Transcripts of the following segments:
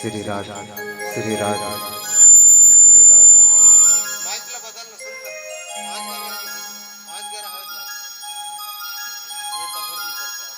श्री राधा श्री राधा श्री राधा। माइकला बदलणं सुंदर आज घर हवेतला हे तगरणी करतात।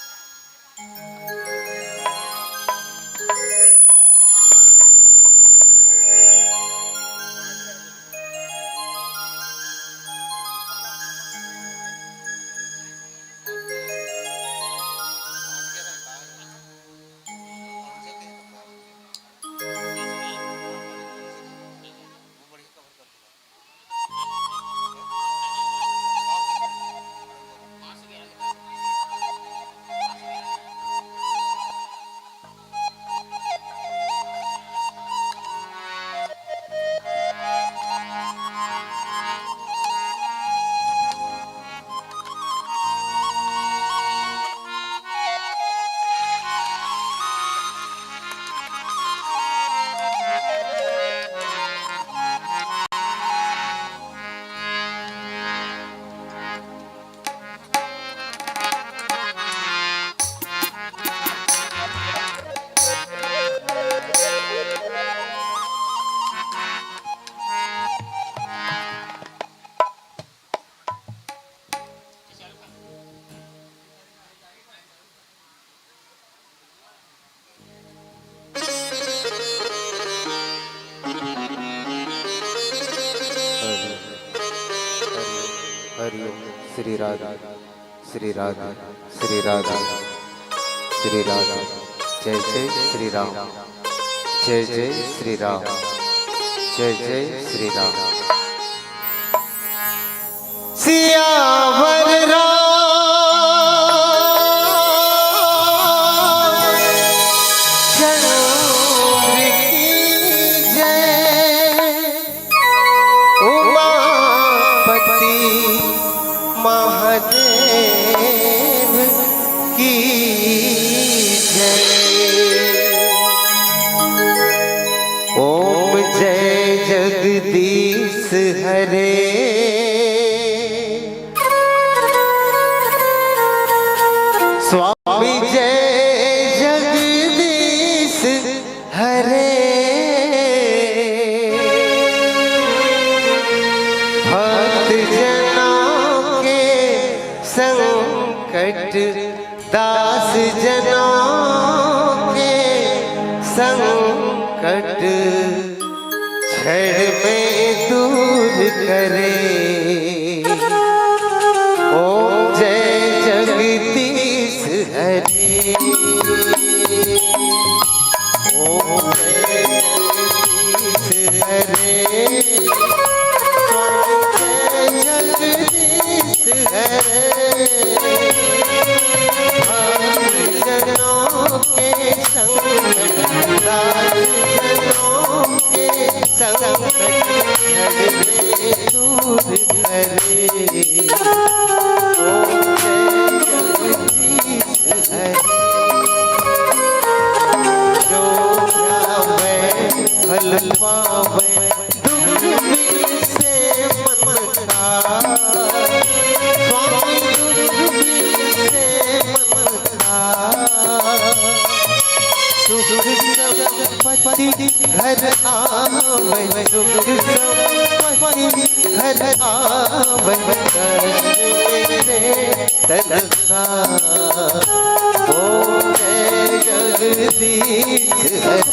हरिओम श्री राधा श्री राधा श्री राधा श्री राधा। जय जय श्री राम जय जय श्री राम जय जय श्री राम। सियावर राम चंद्र की जय उमापति महादेव की जय। ओम जय जगदीश हरे स्वामी जय जगदीश हरे। भक्त जनों के संकट दास जनों के संकट क्षण में दूर करे। ओम जय जगदीश हरे ओम जय जगदीश हरे स्वामी जय जगदीश हरे। भक्त जनों के संकट दास जनों के संकट क्षण में दूर करे। ओम जय जगदीश हरे। जो जावे फल पावे दुख भी से मन का स्वामी दुख भी से मन का। सुख संपत्ति घर आवे सुख संपत्ति घर आवे कष्ट मेरे तन का। ओम जय जगदीश हरे।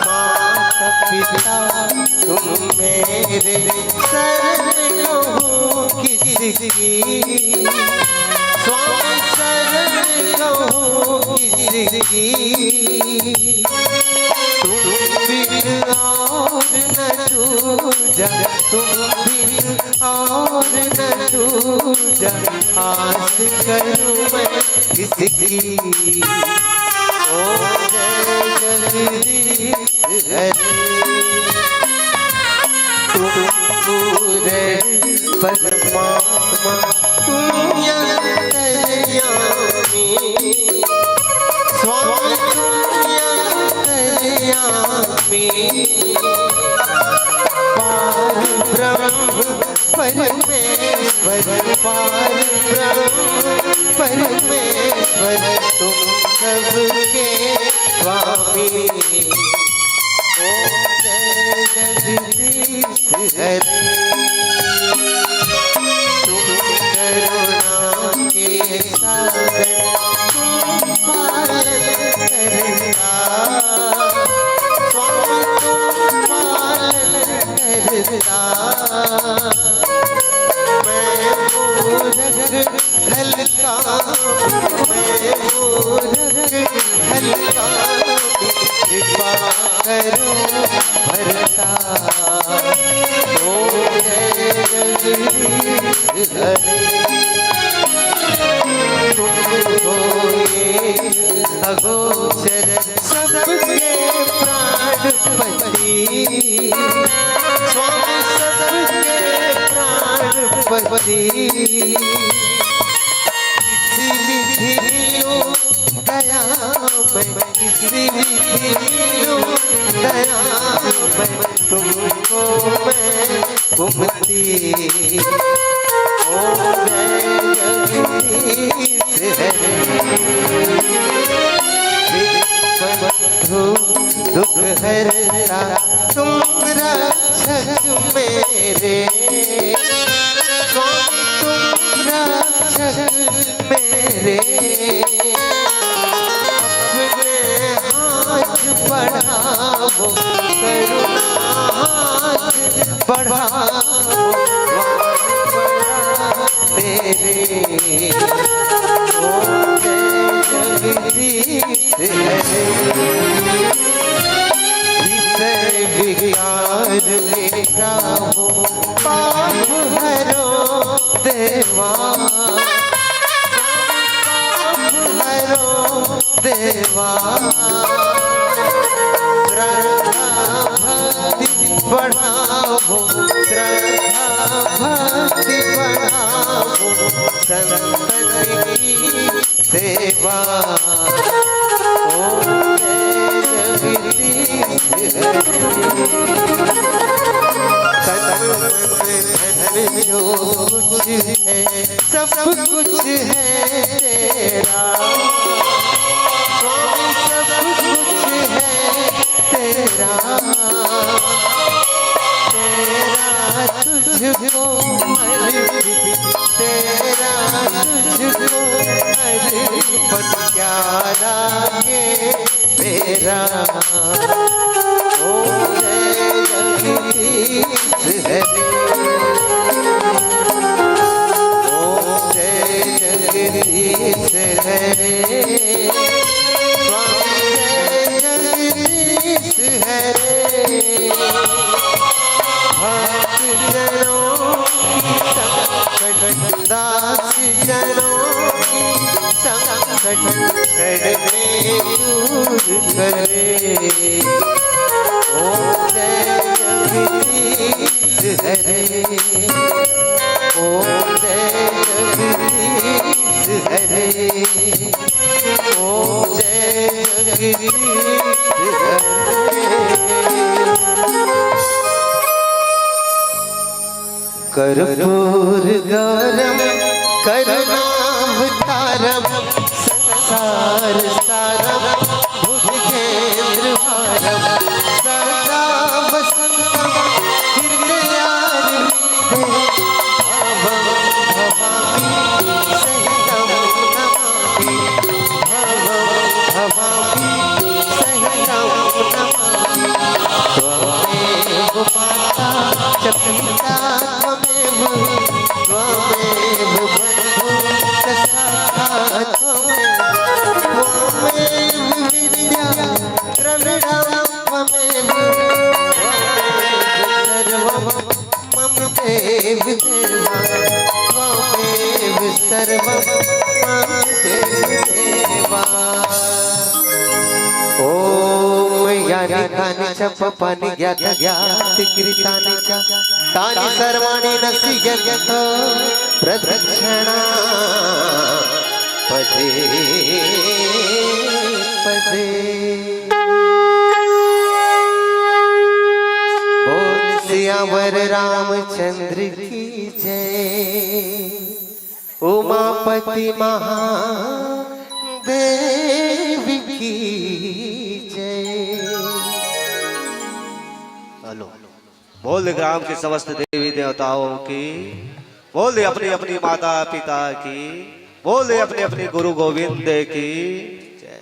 माता पिता तुम मेरे शरण हो किसकी स्वामी शरण हो किसकी। तुम बिन और न दूजा तुम बिन और न दूजा आस करूं मैं किसकी। ओम जय जगदीश हरे। तुम पूरे परमात्मा तुम अंतर्यामी स्वामी तुम अंतर्यामी। पार ब्रह्म परमेश्वर पार ब्रह्म परमेश्वर तुम सबके स्वामी ओम जय जगदीश हरे तुम करुणा के सागर तुम पालन करता स्वामी तुम पालन करता मैं मूरख हल्का मैं मूरख हल्का कृपा करो भरता ओम जय जगदीश हरे तुम होए अगोचर सबके प्राणपति स्वामी सबके प्राणपति किसी विधि लो दया मैं किसी विधि लो दया मैं तुमको मैं घूमती ओम जय जगदीश हरे बंधु दुख हरता तुम रक्षक मेरे स्वामी तुम रक्षक मेरे अपने हाथ बढ़ाओ करुणा हाथ बढ़ाओ तेरे ओम जय जगदीश हरे विषय विज्ञान मेरा हो पाप हरो देवा पाप हरो देवा श्रद्धा भक्ति बढ़ाओ श्रद्धा भक्ति बढ़ाओ संतति की सेवा ओम जय जगदीश धन जो कुछ है सब कुछ है तेरा स्वामी सब कुछ है तेरा तेरा तुझको तेरा तुझको अर्पण क्या लागे मेरा ओम जय जगदीश हरे ओम जय जगदीश हरे स्वामी जय जगदीश हरे भक्त जनों संकट दास जनों संकट छड़ने दूर करे ओम जय जगदीश हरे ओम जय जगदीश हरे ओम जय जगदीश हरे कर्पूर गौरम करुणावतारम संसार सारम भुजगेंद्र हारम सदा वसंतम हृदयारविंदे भवं भवामि सहितं नमामि भवं भवामि सहितं नमामि त्वमेव माता च पिता त्वमेव बन्धु च सखा त्वमेव विद्या द्रविणं त्वमेव सर्वं मम देव देवा त्वमेव सर्वं मम देवा ओम यानि कानि च पपानि ज्ञात ज्ञात कृतानि च तानि सर्वाणि नसियत प्रदक्षिणा पदे पदे बोल सियावर रामचंद्र की जय उमापति महादेव की बोल ग्राम के समस्त देवी देवताओं की, बोल अपनी अपनी माता पिता की, बोल अपने अपने गुरु गोविंद की जय।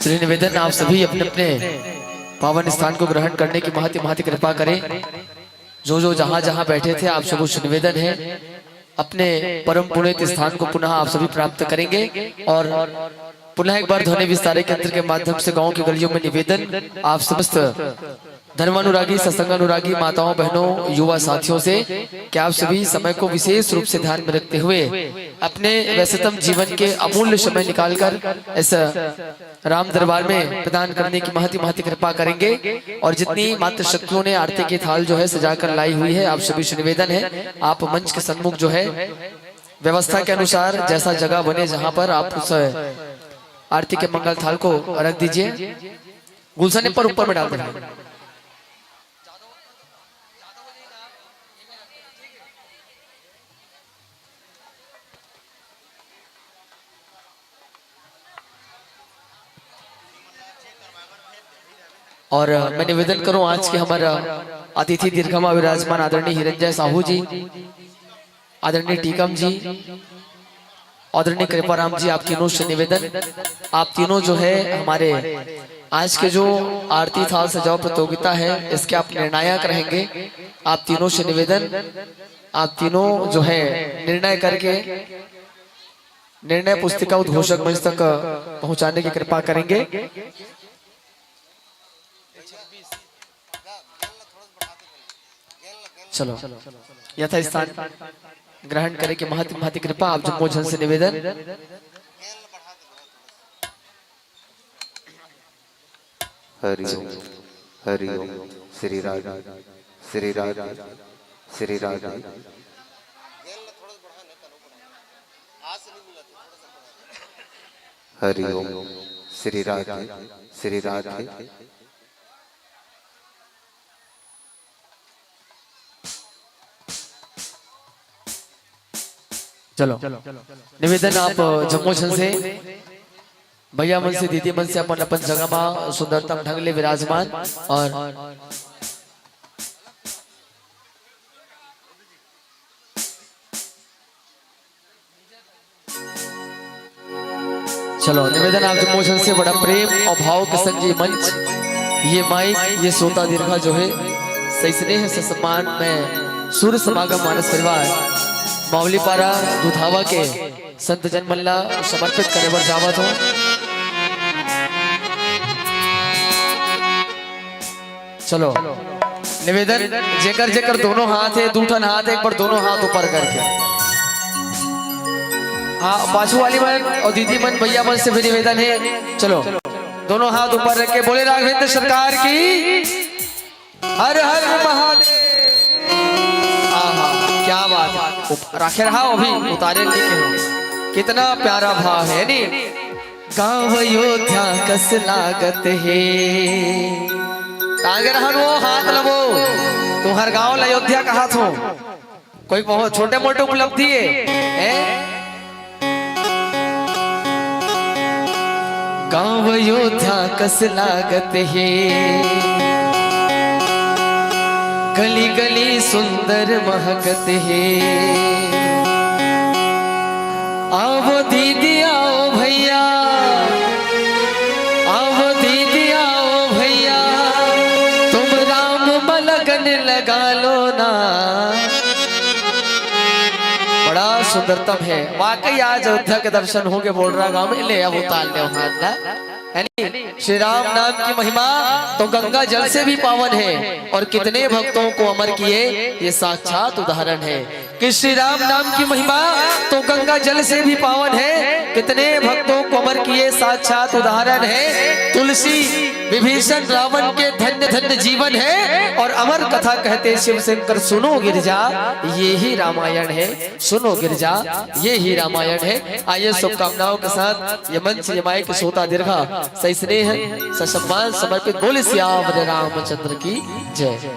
चलिए निवेदन आप सभी अपने अपने पावन स्थान को ग्रहण करने की महती महती कृपा करें। जो जो जहां जहां बैठे थे आप सब उस निवेदन है अपने परम पुण्य स्थान को पुनः आप सभी प्राप्त करेंगे। और पुनः एक बार ध्वनि विस्तार के अंतर के माध्यम से गांव की गलियों में निवेदन आप समस्त धर्मानुरागी सत्संगानुरागी माताओं बहनों युवा साथियों से कि आप सभी समय को विशेष रूप से ध्यान में रखते हुए अपने व्यस्ततम जीवन के अमूल्य समय निकालकर इस राम दरबार में प्रदान करने की महती महती कृपा करेंगे। और जितनी मात्र शक्तियों ने आरती की थाल जो है सजाकर लाई हुई है आप सभी से निवेदन है आप मंच के सन्मुख जो है व्यवस्था के अनुसार जैसा जगह बने जहां पर आप उस आरती के मंगल थाल को रख दीजिए। गुलशन पर ऊपर में डाल देना। और मैं निवेदन करूं आज के हमारा अतिथि दीर्घमा विराजमान आदरणीय हिरंजय साहू जी, आदरणीय टीकम जी, आदरणीय कृपाराम जी, आप तीनों से निवेदन आप तीनों जो है हमारे आज के जो आरती थाल सजाओ प्रतियोगिता है इसके आप निर्णायक रहेंगे। आप तीनों से निवेदन आप तीनों जो है निर्णय करके निर्णय पुस्तिका उद्घोषक मंच तक पहुंचाने की कृपा करेंगे। चलो यथा स्थान ग्रहण करें कि महती महती कृपा आप जम्मू जन से निवेदन। हरि ओम हरि ओम श्री राधे श्री राधे श्री राधे। हरि ओम श्री राधे श्री राधे। चलो निवेदन आप जम्मू जन से भैया मन से दीदी मन से अपन अपन जगह में सुंदरतम ढंग ले विराजमान। और चलो निवेदन आप जम्मू जन से बड़ा प्रेम और भाव के संग ये मंच ये माइक ये श्रोता दीर्घा जो है सही स्नेह से सम्मान में सूर्य समागम मानस परिवार मावली पारा दुधावा के संत जन मल्ला समर्पित करे बर जावत हो। चलो निवेदन जेकर जेकर दोनों हाथ है दूठन हाथ एक बार दोनों हाथ ऊपर करके हाँ बाजू वाली मन और दीदी मन भैया मन से भी निवेदन है। चलो दोनों हाथ ऊपर रख के बोले राघवेंद्र सरकार की हर हर महादेव। क्या बात है राखे रहा अभी उतारे लिखे हो कितना प्यारा भाव है नी। गाँव अयोध्या कस लागत है टांगे रहन वो हाथ लबो तुम्हार गाँव अयोध्या का हाथ हो कोई बहुत छोटे मोटे उपलब्धि है। गाँव अयोध्या कस लागत है गली गली सुंदर महकत है। आओ दीदी आओ भैया आओ दीदी आओ भैया तुम राम मलगन लगा लो ना। बड़ा सुंदरतम है वाकई आज अयोध्या के दर्शन हो के बोल रहा गाँव में ले अब उतार ले हाथ ना। श्री राम नाम की महिमा तो गंगा जल से भी पावन है और कितने भक्तों को अमर किए ये साक्षात उदाहरण है कि श्री राम नाम की महिमा तो गंगा जल से भी पावन है, कितने भक्तों को अमर किए साक्षात उदाहरण है। तुलसी विभीषण रावण के धन्य धन्य जीवन है और अमर कथा कहते शिव शंकर सुनो गिरजा ये ही रामायण है, सुनो गिरजा ये ही रामायण है। आइए शुभकामनाओं के साथ ये मंच यमाई के सोता दीर्घा सही स्नेह ससम्मान समर्पित बोले सियावर रामचंद्र की जय।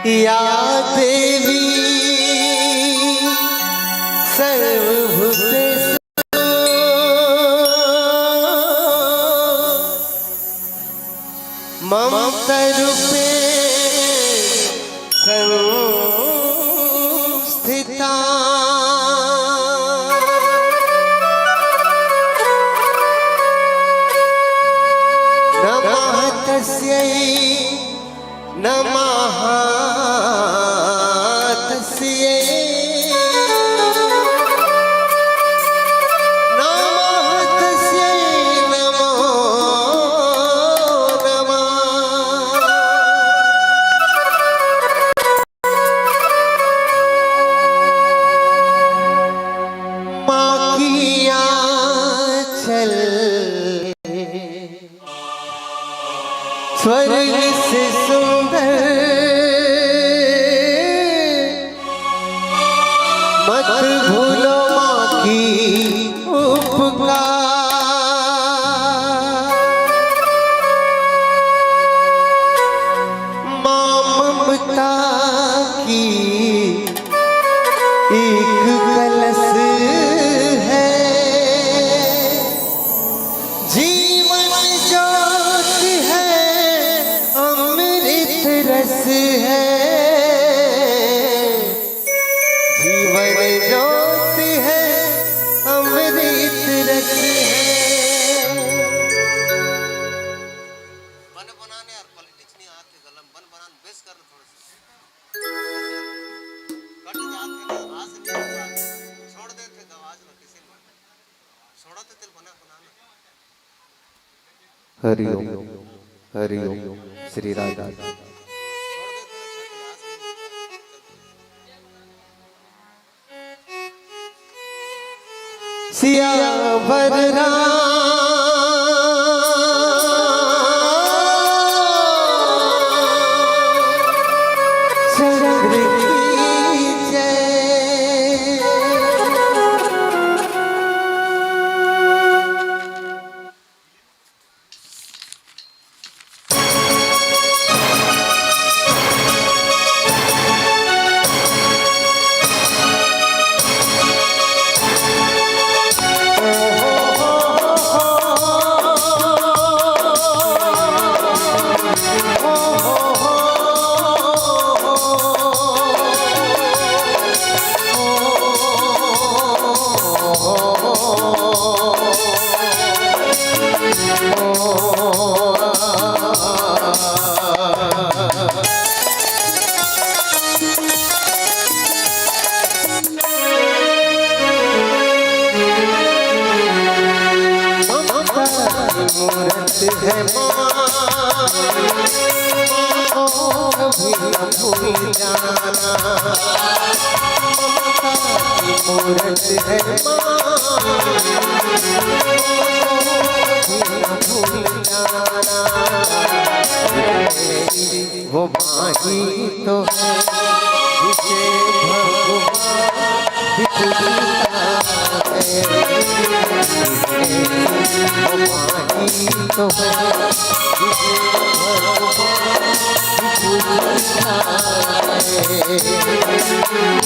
या देवी सर्वभूतेषु ममतरूपे संस्थिता नमः तस्यै नमः तस्यै नमः तस्यै नमो नमः। माँ की आंचल स्वर्ग से सुंदर हरि ओम हरि ओम श्री राधा। सियावर रामचंद्र की जय। मूरत है कभी न भूल जाना। मूरत है कभी न भूल जाना। वो माही तो है जिसे भगवान भी पूजता है। वो माही तो है जिसे भगवान भी पूजता है।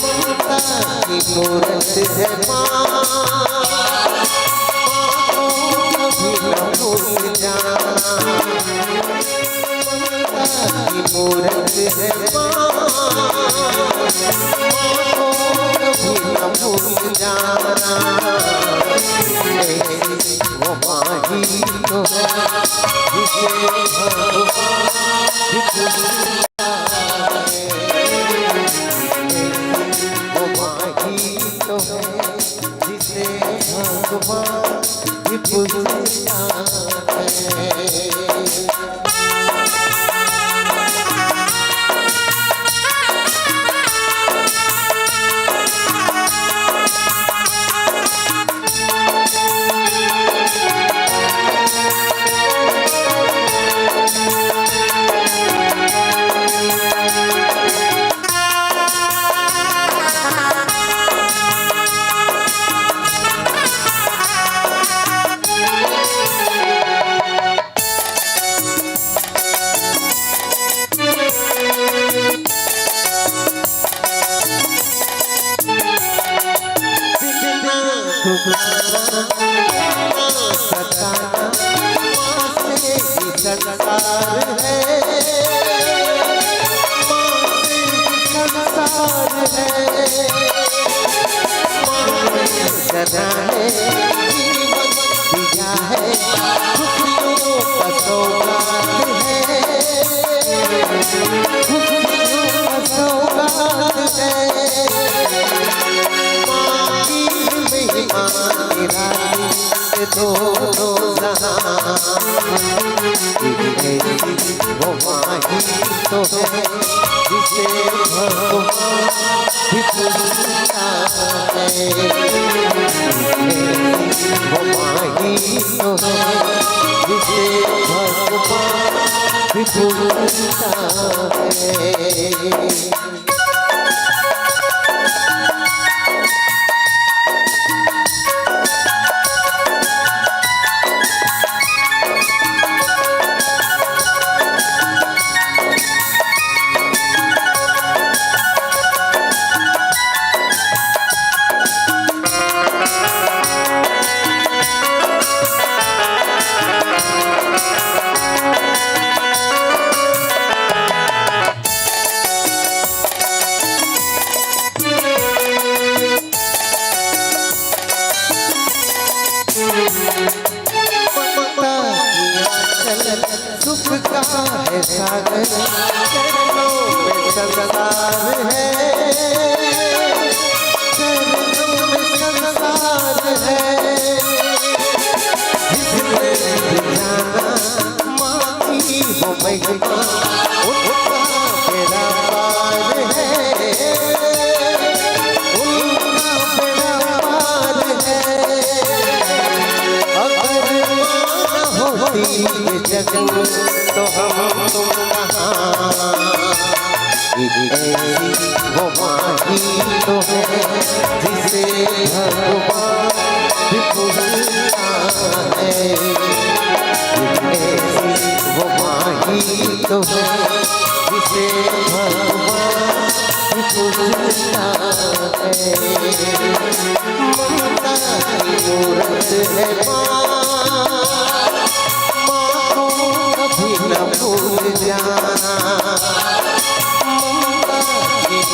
ममता की मूरत है माँ को कभी न भूल जाना। की मूरत है माँ को कभी न भूल जाना। वो माही तो है जिसे भगवान भी पूजता है। वो माही तो है जिसे भगवान भी पूजता है। वो माही तो है जिसे भगवान भी पूजता है। वो माही तो है जिसे भगवान भी पूजता है। सुख का है सागर चरणों में संसार है। चरणों में संसार है। जिसने भी जाना महिमा उनका बेड़ा पार है, उनका बेड़ा पार है। अगर न होती ये जग तो हम तुम कहाँ, ऐसी वो माही तो है जिसे भगवान भी भूलता है। ऐसी वो माही तो है जिसे भगवान भी भूलता है। ममता की मूरत है माँ को कभी न भूल जाना।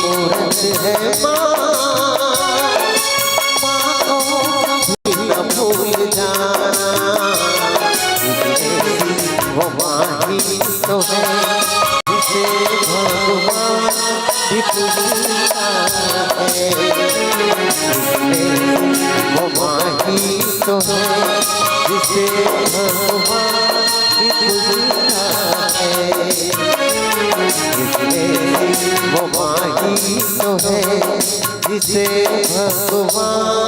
मूरत है माँ को कभी न भूल जाना। वो माही तो है जिसे भगवान भी पूजता है। वो माही तो है जिसे भगवान भी पूजता है। वो माही तो है जिसे भगवान।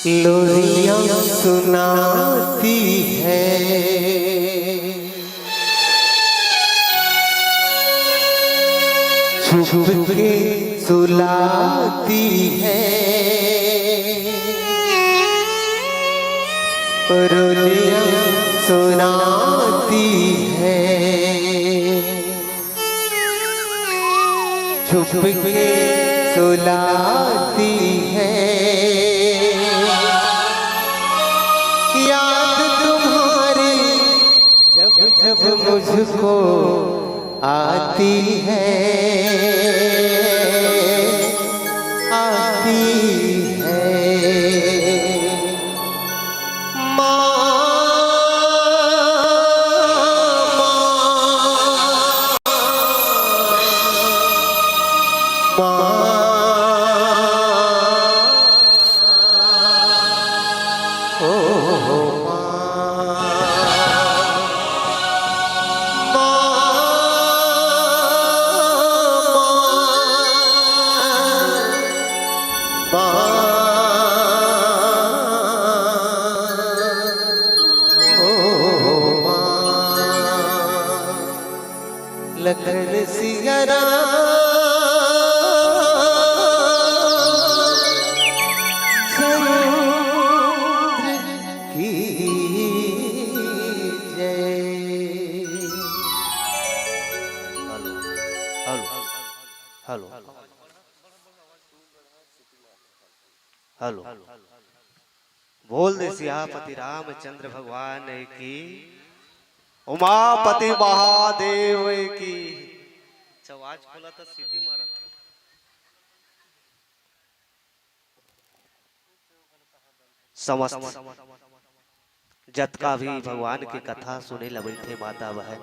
लोरियां सुनाती है छुप के सुलाती है। लोरियां सुनाती है छुप के सुलाती है। याद तुम्हारी जब जब मुझको आती है, आती है। माँ, लखन सिंगरा समुद्र की जय। हेलो हेलो हेलो बोल दे सियापति रामचंद्र भगवान की, उमापति महादेव की। आवाज खोला तो सीटी मारा। समस्त जतका भी भगवान की कथा सुने लगे थे माता बहन,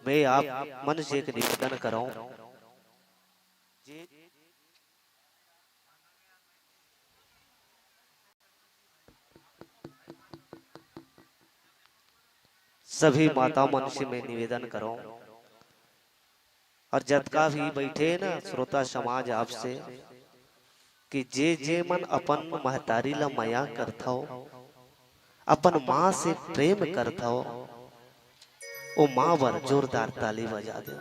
मैं आप मन से एक निवेदन कराऊं। सभी माता मन से मैं निवेदन करूं और जतका भी बैठे ना श्रोता समाज आपसे कि जे जे मन अपन महतारी ला माया करता हो, अपन माँ से प्रेम करता हो, वो माँ बर जोरदार ताली बजा दे।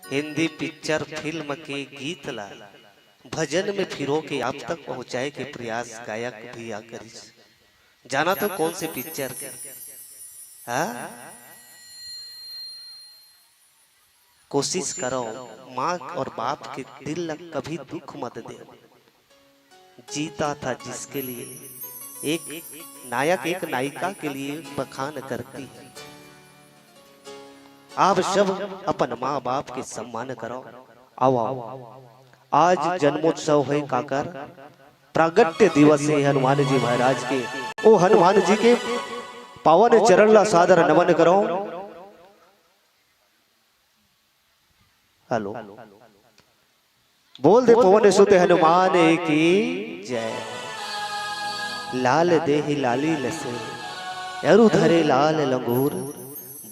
हिंदी पिक्चर फिल्म के गीत ला भजन में फिरो के आप तक पहुंचाए के प्रयास गायक भी करी। जाना तो कौन से पिक्चर के? हाँ, कोशिश करो माँ और बाप के दिल लग कभी दुख मत दे। जीता था जिसके लिए एक नायक एक नायिका के लिए बखान करती है। आप सब अपन माँ बाप के सम्मान करो। आओ आओ, आज जन्मोत्सव है काकर, प्रागट्य दिवस है हनुमान जी महाराज के। ओ हनुमान जी के पावन चरण ला सादर नमन करो। हेलो, बोल दे पवन सुत हनुमान की जय। लाल देह लाली लसे, अरु धरे लाल लंगूर,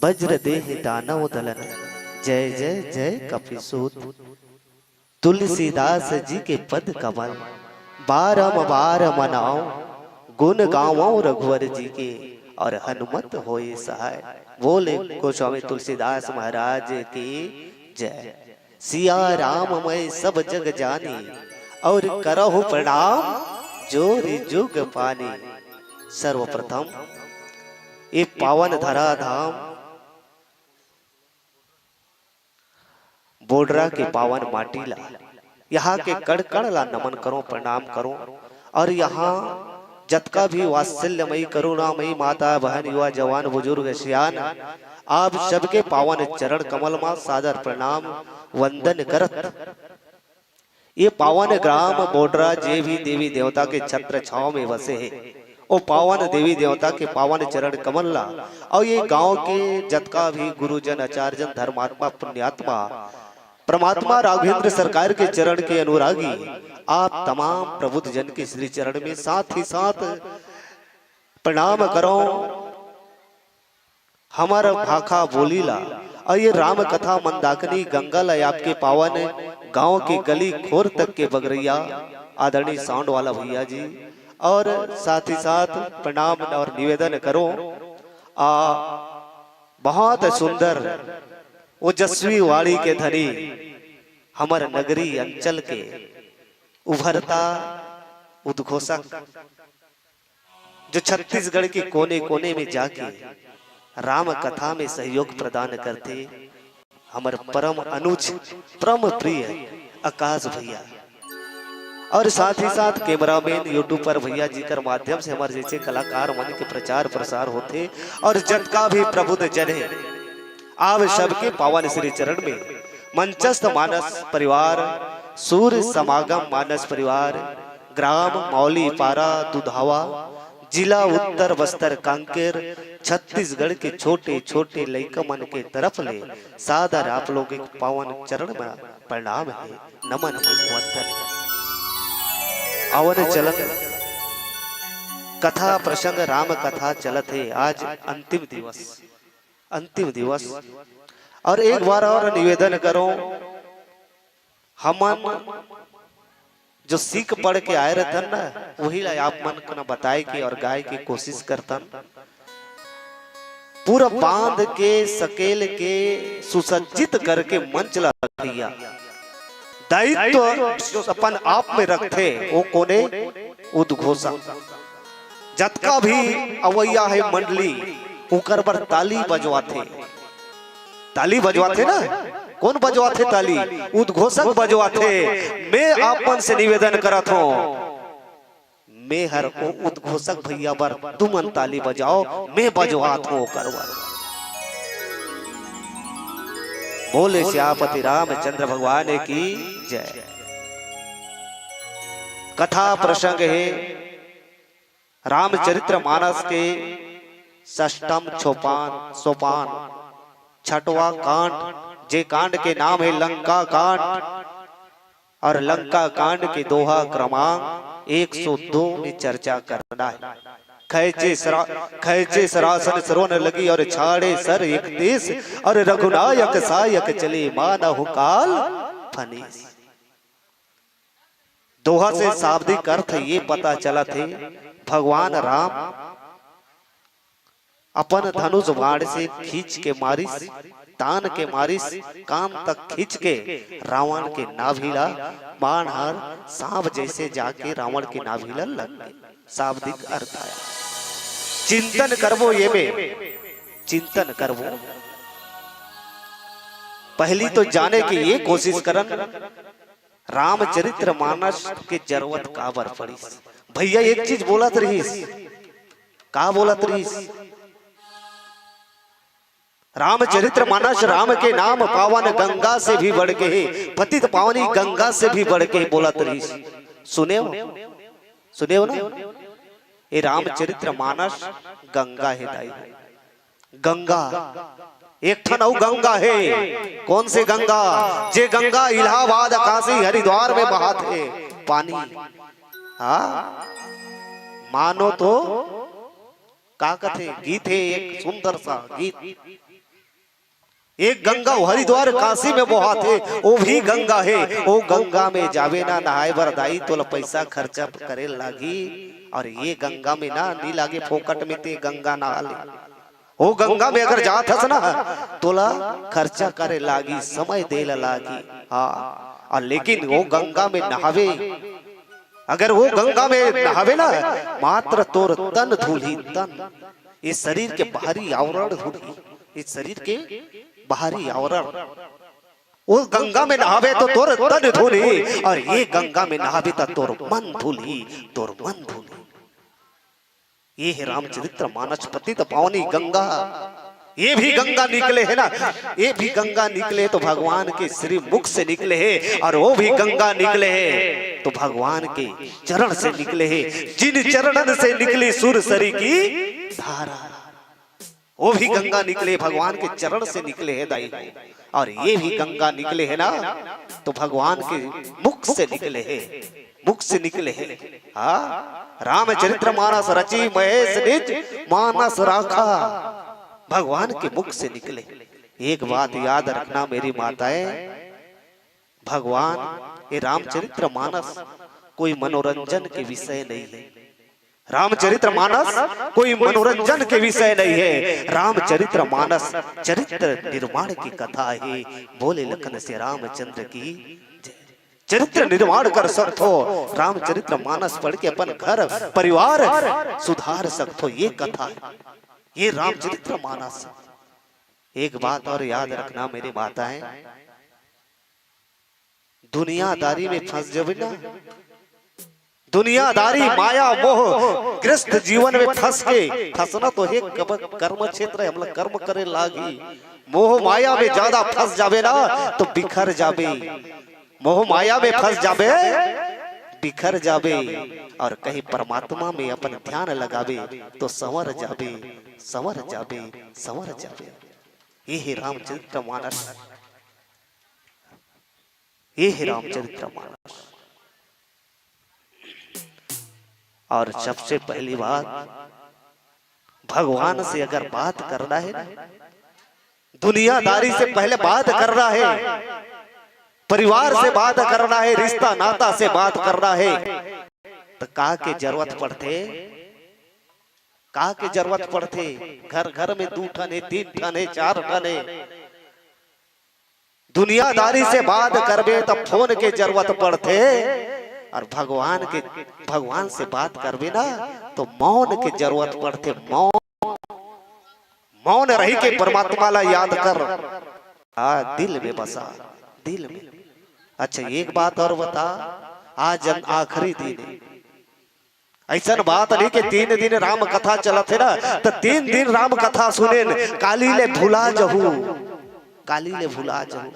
वज्र देह दानव दलन, जय जय जय कपिसूत। तुलसीदास जी के पद कमल, बार मनाओ, गुण गाओ रघुवर जी के, और हनुमत होए सहाय। बोले गोस्वामी तुलसीदास महाराज की जय। सिया राम मैं सब जग जानी, और करहु प्रणाम जोरि जुग पानी। सर्वप्रथम ये पावन धरा धाम बोडरा के पावन माटीला, यहाँ के कड़ कड़ ला नमन करो, प्रणाम करो। और यहाँ जतका भी वात्सल्यमयी करुणामयी माता बहन युवा जवान बुजुर्ग सियान, आप सबके पावन चरण कमल में सादर प्रणाम वंदन करत। ये पावन ग्राम बोडरा जे भी देवी देवता के छत्र छाव में बसे है, ओ पावन देवी देवता के पावन चरण कमल ला। और ये गांव के जतका भी गुरुजन आचार्यजन धर्मात्मा पुण्यात्मा परमात्मा राघवेंद्र सरकार के चरण के अनुरागी, आप तमाम प्रबुद्ध जन के श्री चरण में साथ ही साथ प्रणाम करो। हमारा भाखा बोलीला, और ये राम कथा मंदाकिनी गंगा लय आपके पावन गांव के गली खोर तक के बगरैया आदरणीय साउंड वाला भैया जी, और साथ ही साथ प्रणाम और निवेदन करो। बहुत सुंदर ओजस्वी वाणी के धनी हमार नगरी अंचल के उभरता उद्घोषक, जो छत्तीसगढ़ के कोने कोने में जाके राम कथा में सहयोग प्रदान करते, हमारे परम अनुज परम प्रिय आकाश भैया। और साथ ही साथ कैमरामैन यूट्यूब पर भैया जी कर माध्यम से हमारे जैसे कलाकार मन के प्रचार प्रसार होते। और जतका भी प्रबुद्ध जन है, आप सबके पावन श्री चरण में मंचस्थ मानस परिवार, सूर्य समागम मानस परिवार, ग्राम मौली पारा दुधावा, जिला उत्तर बस्तर कांकेर, छत्तीसगढ़ के छोटे छोटे लइका मन के तरफ ले सादर आप लोग एक पावन चरण में प्रणाम है, नमन है, वंदन है। आवन चलन कथा प्रसंग राम कथा चलत है। आज अंतिम दिवस। और एक बार और निवेदन करो, हमन जो सीख पढ़ के आए रहतन ना, वही ला आप मन को न बताए की और गाय की कोशिश करतन। पूरा बांध के सकेल के सुसज्जित करके मंच ला रखिया। दायित्व अपन आप में रखते वो कोने उद्घोषक। जतका भी अवैया है मंडली, उकर पर ताली बजवाते ना। कौन बजवाते ताली? उद्घोषक बजवाते। मैं आपन से निवेदन करत हूं, मैं हर उद्घोषक भैया बर तुमन ताली बजाओ, मैं बजवात हूं करवा। बोले श्यापति रामचंद्र भगवान की जय। कथा प्रसंग है रामचरित्र मानस के षष्ठम सोपान छठवा कांड। जे कांड के नाम है लंका कांड, और लंका कांड के दोहा क्रमांक 102 में चर्चा करना है। खैचे सरासन सरवन लगी और छाड़े सर एक देश, और रघुनायक सायक चले मानहु काल फनीस। दोहा से शाब्दिक अर्थ ये पता चला थे, भगवान राम अपन धनुष बाण से खींच के मारिस, तान के मारिस, कान तक खींच के रावण के नाभिला बाण हर सांप जैसे जाके रावण के नाभिला लग गए। शाब्दिक अर्थ आया। चिंतन करवो ये में चिंतन करवो। पहली तो जाने की ये कोशिश करन रामचरित्र मानस के जरूरत काबर पड़ी। भैया एक चीज बोलत रहीस, का बोलत रहीस? रामचरित्र मानस राम के नाम पावन गंगा से भी बढ़ के है, पतित पावनी गंगा से भी बढ़ के बोलत रहीस। सुने हो ना? ये रामचरित्र मानस गंगा है दाई। गंगा एक ठन और गंगा है। कौन से गंगा? जे गंगा इलाहाबाद काशी हरिद्वार में बहात है पानी। हाँ मानो तो का कथे गीत है, एक सुंदर सा गीत। एक गंगा हरिद्वार काशी में बहात है, वो भी गंगा है। वो गंगा में जावे ना नहाए बरदाई तो पैसा खर्चा करे लागी, और ये गंगा में ना नहीं लागे फोकट में ते गंगा नहा ले। वो गंगा में अगर जात हस ना तोला खर्चा करे लागी, समय दे लागी। हाँ और लेकिन वो गंगा में नहावे, अगर वो गंगा में नहावे ना मात्र तोर तन धूली, तन इस शरीर के बाहरी आवरण धूली, इस शरीर के बाहरी आवरण। वो गंगा में नहावे तो तोर तन धूली, और ये गंगा में नहावे तो तोर मन धूली, तोर मन धूली। ये है रामचरित्र मानस पतित पावनी गंगा। ये भी गंगा निकले है ना, ये भी गंगा निकले तो भगवान के श्री मुख से निकले हैं, और वो भी गंगा निकले हैं तो भगवान के चरण से निकले हैं। जिन चरणन से निकली सुरसरी की धारा, वो भी गंगा निकले भगवान के चरण से निकले हैं दाई। और ये भी गंगा निकले है ना तो भगवान के मुख से निकले हैं, मुख से निकले हैं। हाँ रामचरित्र मानस रची महेश निज मानस राखा, भगवान के मुख से निकले। एक बात याद रखना मेरी माताएं, भगवान ये रामचरित्र मानस कोई मनोरंजन के विषय नहीं है। रामचरित्र मानस कोई मनोरंजन के विषय नहीं है। रामचरित्र मानस चरित्र निर्माण की कथा है। बोले लखन से रामचंद्र की चरित्र निर्माण कर सकते हो। रामचरित्र मानस पढ़ के अपन घर परिवार सुधार सकते हो, ये कथा है, ये रामचरित्र मानस। एक बात और याद रखना मेरी माताएं, दुनियादारी में फंस जावे ना, दुनियादारी माया मोह ग्रस्त जीवन में फंसना तो है कर्म क्षेत्र, हम लोग कर्म करे लागी। मोह माया में ज्यादा फंस जावे ना तो बिखर जावे, मोह माया में फंस जावे बिखर जावे, और कहीं परमात्मा में अपन ध्यान लगावे तो संवर जावे, संवर जावे, संवर जावे। ये है रामचरित्र मानस, ये है रामचरित्र मानस। और सबसे पहली बात, भगवान से अगर बात करना है ना, दुनियादारी से पहले बात करना है, परिवार से बात करना है, रिश्ता नाता से बात करना है, तो का के जरूरत पड़ते, का के जरूरत पड़ते। घर घर में 2 ठन है, 3 ठन है, 4 ठन है। दुनियादारी से बात करबे तो फोन के जरूरत पड़ते, और भगवान से बात करबे ना तो मौन के जरूरत पड़ते। मौन रही के परमात्मा ला याद कर, दिल में बसा, दिल में। अच्छा एक बात और बता, आज आखिरी दिन है, ऐसा बात नहीं कि 3 दिन राम कथा चलत है ना तो 3 दिन राम कथा सुने, काली ले भुला जहू, काली ले भुला जहू।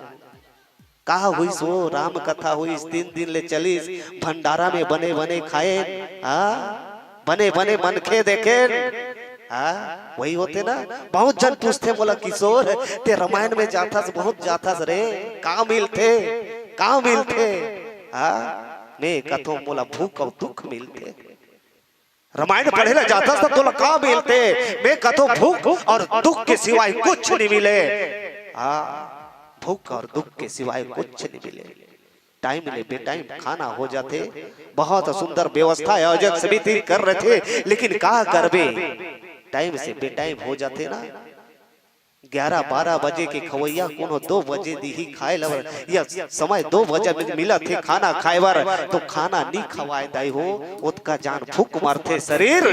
कहा हुई सो राम कथा हुई 3 दिन ले चली, भंडारा में बने बने खाए, बने बने मनखे देखे। वही होते ना, बहुत जन पूछते बोला किशोर ते रामायण में जाथस, बहुत जाथस रे, कहाँ मिलते, कहाँ मिलते? मैं कथो बोला भूख और दुख मिलते। रामायण पढ़े ला जाथस तो तोला कहाँ मिलते? मैं कथो भूख और दुख के सिवाय कुछ नहीं मिले। भूख और दुख के सिवाय कुछ नहीं मिले। टाइम ले बेटाइम खाना हो जाते, बहुत सुंदर व्यवस्था आयोजक समिति कर रहे थे, लेकिन कहा करबे, टाइम से बेटाइम हो जाते ना। 11-12 बजे के खवैया कोनो 2 बजे दी ही खाए लवर, या समय 2 बजे मिला थे खाना खाए बार तो खाना नहीं खवाए दाई हो, उसका जान फूक मारते शरीर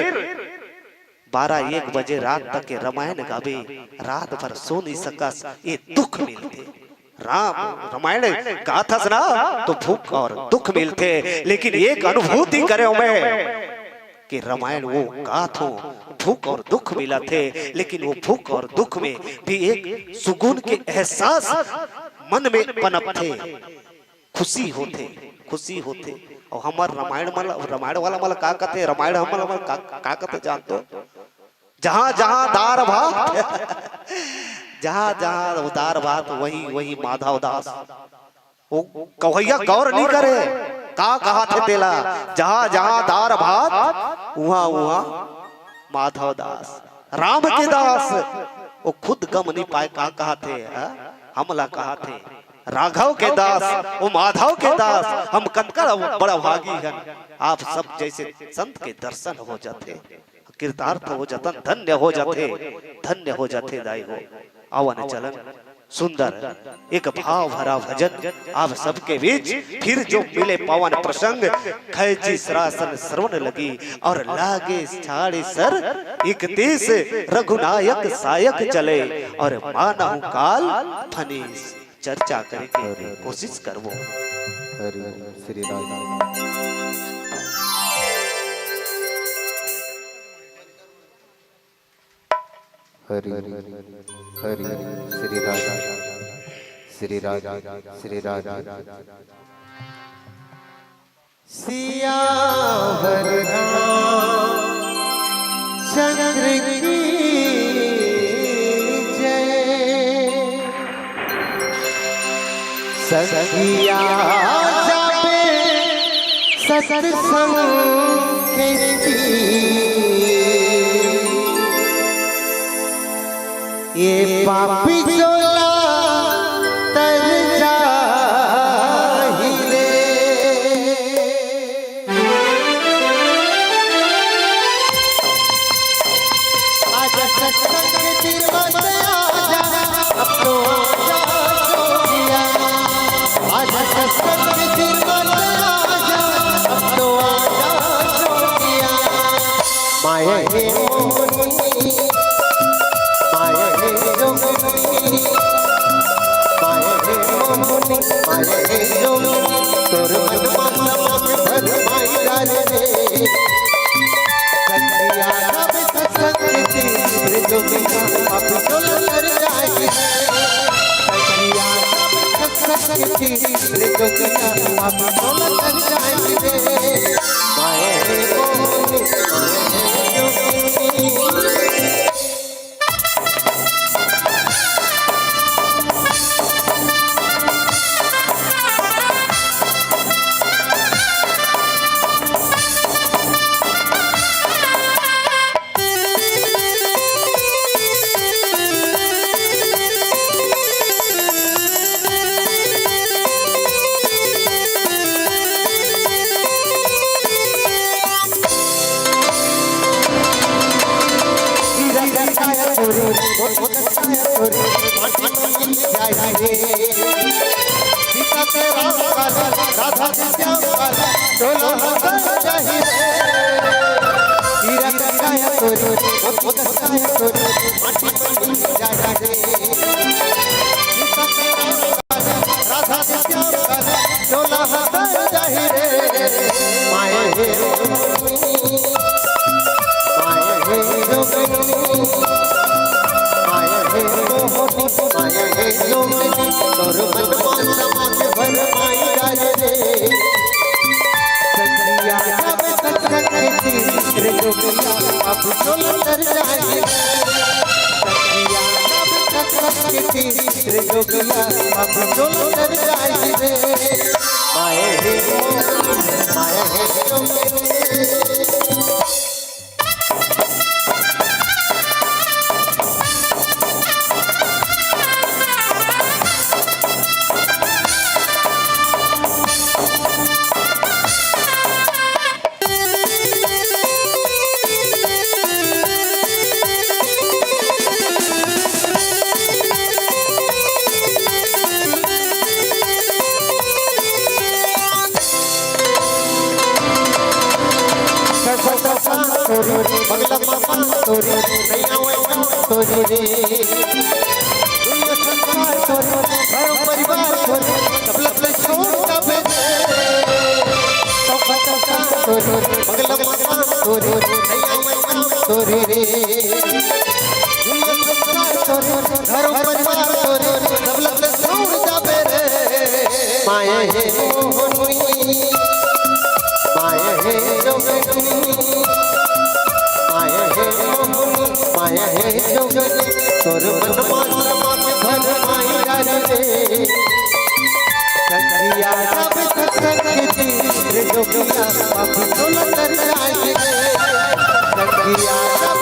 12-1 बजे रात तक के रामायण गावे, रात भर सो नहीं सकस, ये दुख मिलते। राम रामायण गाथस ना तो भूख और दुख मिलते, लेकिन एक अनुभूति करे मैं कि रामायण वो गाथो भूख और दुख मिला थे, लेकिन वो भूख और दुख में भी एक सुकून के एहसास मन में पनप थे, खुशी होते। और हमार रामायण वाला मला का कहते, रामायण हमारा का कहते जानते, जहां जहां दार भात जहां जहां उदार बात वही माधव दास। वो कवैया गौर नहीं करे का कहा थे तेला, जहां जहां दार भात वहां माधव दास, राम के दास। वो खुद गम नहीं पाए का कहा थे, हमला कहा थे राघव के दास, वो माधव के दास। हम कनकर बड़ा भागी हैं, आप सब जैसे संत के दर्शन हो जाते, कृतार्थ हो जातन, धन्य हो जाते दाई हो। आवन चलन सुंदर एक भाव भरा भजन आप सबके बीच फिर जो मिले पावन प्रसंग, खैची सरासन श्रवण लगी और लागे छाड़े सर, 31 रघुनायक सायक चले और मानहु काल फनीस। चर्चा करके कोशिश करवो। हरि श्री राम। हरि हरि श्री राधा श्री राधा श्री राधा। सिया हर चंद्र की जय, सखिया जाबे सत्संग के ये पापी चोला तर जाहि रे। आजा सत्संग के दिवस आजा, अब तो आजा जोगिया। आजा सत्संग के दिवस आजा, अब तो आजा जोगिया। माया हे मोहनी, माया हे जोगनी, माया हे मोहनी, माया हे जोगनी। तोर मन माता में भर माई डाले रे, कन्हैया सब सत्संग की जोगिया अब तो लर जाए। कन्हैया सब सत्संग की जोगिया अब तो लर जाए रे। माया हे मोहनी, माया हे जोगनी। बगला मामा तोरे नैया वैया तोरे रे दुनिया संसार तोरे घर परिवार तोरे सब लग छोड़ कब दे तो बता तोरे बगला मामा तोरे नैया वैया तोरे रे दुनिया संसार तोरे घर परिवार तोरे सब लग छोड़ कब दे माया है मोहनी माया है जोगनी माया है मोहनी माया है जोगनी तोर मन मात्रमा के घर माया रे सखिया सब सखी रे जोगिया अब तोल कर जाए सखिया सब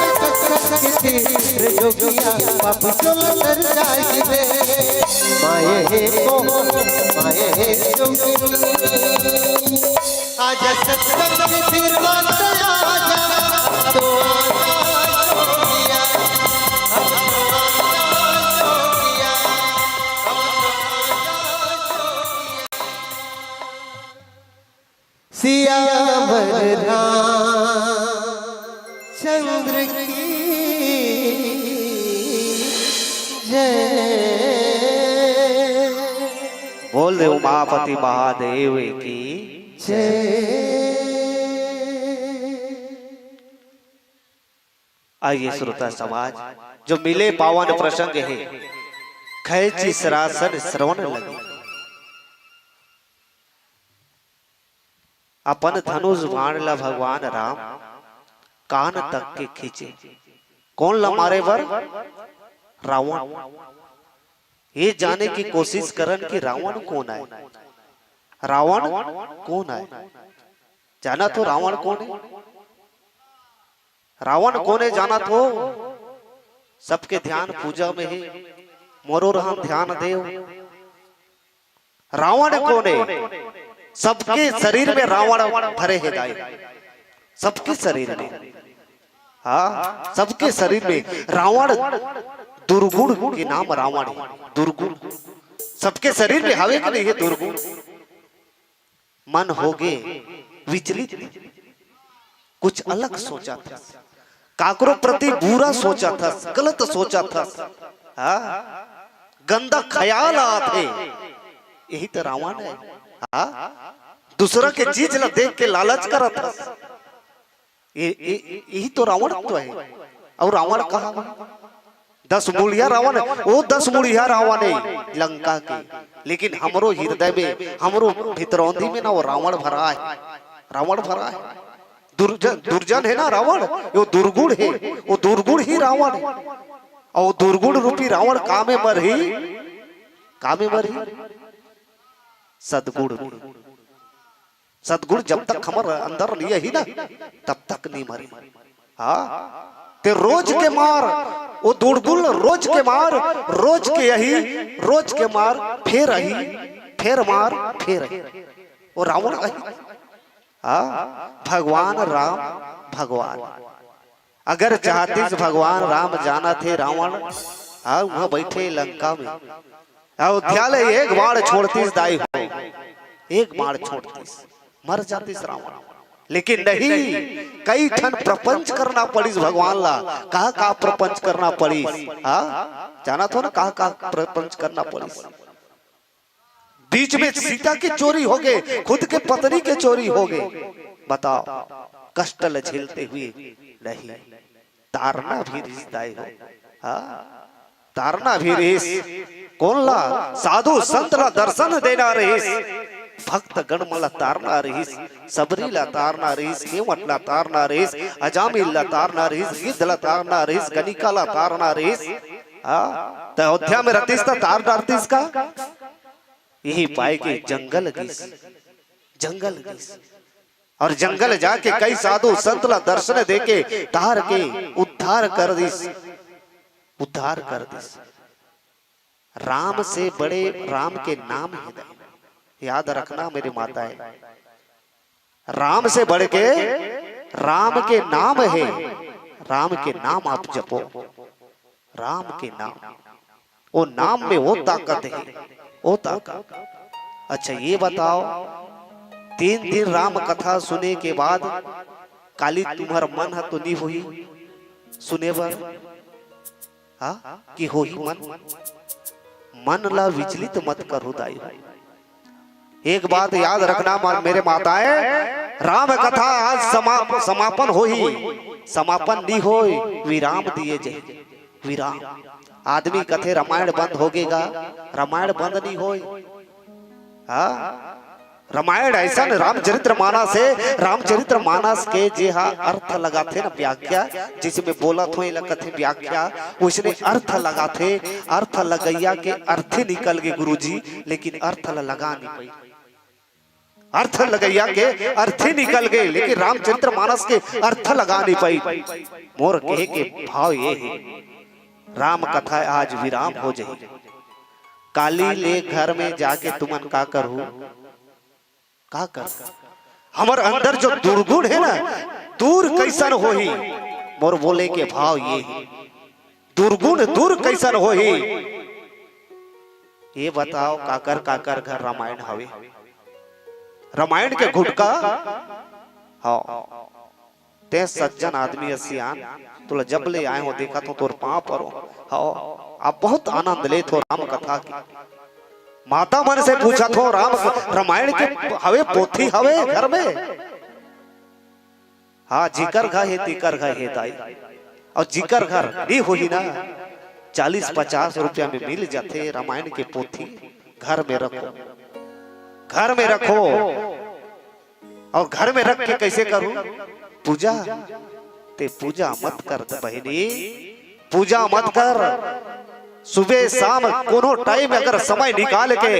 सखी रे जोगिया अब तोल कर जाए माया है मोहनी माया है जोगनी आज सत्संग में फिर बात आजा तो आजा जोगिया हम तो आजा जोगिया सियावर रामचंद्र की जय बोल दे उमापति महादेव की आइए श्रोता समाज, जो मिले पावन प्रसंग है खैची सरासन श्रवण लगे। अपन धनुष बाण ला भगवान राम कान तक के खींचे। कौन ला मारे वर? रावण। ये जाने की कोशिश करन कि रावण कौन है। रावण कौन है? जाना तो रावण कौन है? रावण कौन है जाना तो? सबके ध्यान पूजा में है, मोरो राम ध्यान देव। रावण कौन है? सबके शरीर में रावण भरे है दाई, सबके शरीर में। हाँ, सबके शरीर में रावण दुर्गुण के नाम रावण है। दुर्गुण सबके शरीर में हवे के नहीं है दुर्गुण। मन हो गए विचलित, कुछ अलग सोचा था, काकरो प्रति बुरा सोचा था, गलत सोचा था, गंदा ख्याल आते। यही तो रावण है। दूसरा के चीज ला देख के लालच करा था। यही तो रावण तो है। और रावण कहा 10 मूलिया रावण, वो 10 मूलिया रावण है लंका के। लेकिन हमरो हृदय में, हमरो भितरौंधी में ना वो रावण भरा है। रावण भरा है। दुर्जन है ना रावण, वो दुर्गुण है। वो दुर्गुण ही रावण है। और दुर्गुण रूपी रावण कामे मरही, कामे मरही सदगुण। सदगुण जब तक हमारे अंदर लिए ही ना, तब तक नहीं मरी। हाँ, ते रोज के मार वो दुर्गुण, रोज के मार, रोज के यही, रोज के मार, फिर रही, फिर मार, फिर रही। वो रावण कही। भगवान राम, भगवान अगर चाहती भगवान राम जाना थे रावण, वह बैठे लंका में। अयोध्या ले एक बाण छोड़तीस दाई हो, एक बाण छोड़तीस मर जातीस रावण। लेकिन नहीं, कई ठन प्रपंच करना पड़ीस भगवान ला। कहा प्रपंच करना पड़ीस? जाना तो ना कहा प्रपंच करना पड़ीस। बीच में सीता की चोरी हो गए, खुद के पत्नी के चोरी हो गए। बताओ, कष्ट झेलते हुए नहीं, तारना भी रिश्ताई हो। तारना भी रहीस। कौन ला? साधु संत ला दर्शन देना रहीस, भक्त गण मला तारना रहीस, सबरी ला तारना रहीस, केवट ला तारना रहीस, अजामिल ला तारना रहीस, गिद्ध ला तारना रहीस, गनिका ला तारना रहीस। तो अयोध्या में रतीस था तार डारतीस का। यही पाए के जंगल गीस, जंगल गीस। और जंगल जाके कई साधु संत ला दर्शन देके तार के उद्धार कर दिस, उद्धार कर दिस। राम से बड़े राम के नाम है, याद रखना मेरी माता है। राम से बढ़ के राम के नाम है। राम के नाम आप जपो, राम के नाम। वो नाम में वो ताकत है, वो ताकत। अच्छा ये बताओ, 3 दिन राम कथा सुने के बाद काली तुम्हार मन है तो नहीं होई सुने बर हा कि होई मन ला विचलित मत करो दाई। एक बात याद रखना मेरे माताएं, राम कथा आज समापन होई, समापन नहीं होई, विराम दिए जाए विराम। आदमी कथे रामायण बंद होगेगा, रामायण बंद नहीं होई। हाँ रामायण ऐसा न रामचरित्र मानस है, रामचरित्र मानस के जे हा अर्थ लगाथे न व्याख्या, जिसमें बोला थो कथे व्याख्या उसने अर्थ लगाथे, अर्थ लगैया के अर्थ निकल गए गुरुजी, लेकिन अर्थ लगा नहीं पाई। अर्थ लगैया के अर्थ निकल गए, लेकिन रामचरित्र मानस के अर्थ लगा नहीं पाई। मोर कहे के भाव ये है, राम कथा आज विराम हो जाए। काली ले घर में जाके तुमन का करू का कर, हमर अंदर जो दुर्गुण है ना दूर कैसन होही। मोर बोले के भाव ये है, दुर्गुण दूर कैसन होही। ये बताओ काकर घर रामायण हवे, रामायण के घुटका हाँ ते सज्जन आदमी सियान तुला जब ले आए हो देखा तो तोर पांव पर हाँ आप बहुत आनंद ले थो राम कथा की। माता मन से पूछा थो राम रामायण के हवे पोथी हवे घर में, हाँ जिकर घर है तिकर घर है दाई। और जिकर घर नहीं होही ना 40-50 रुपया में मिल जाते रामायण के पोथी। घर में रखो, घर में रखो। और घर में रख के कैसे करूं पूजा? ते पूजा मत कर बहनी, पूजा मत कर। सुबह शाम कोनो टाइम अगर समय निकाल के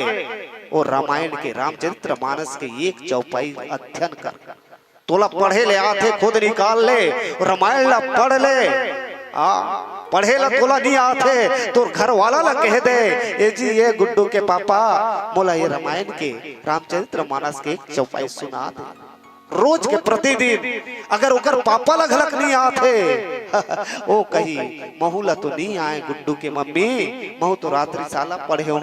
और रामायण के रामचरित्र मानस के एक चौपाई अध्ययन कर। तोला पढ़े ले आते खुद निकाल ले, रामायण ला पढ़ ले। पढ़े ला तोला नहीं आते तो घर वाला ला कह दे, ए जी ये गुड्डू के पापा मोला ये रामायण के रामचरित्र मानस के एक चौपाई सुना दे। रोज के प्रतिदिन अगर ओकर पापा ला घलक नहीं आते ओ कही महूला तो नहीं आए गुड्डू के मम्मी, महू तो रात्रि साला पढ़े हो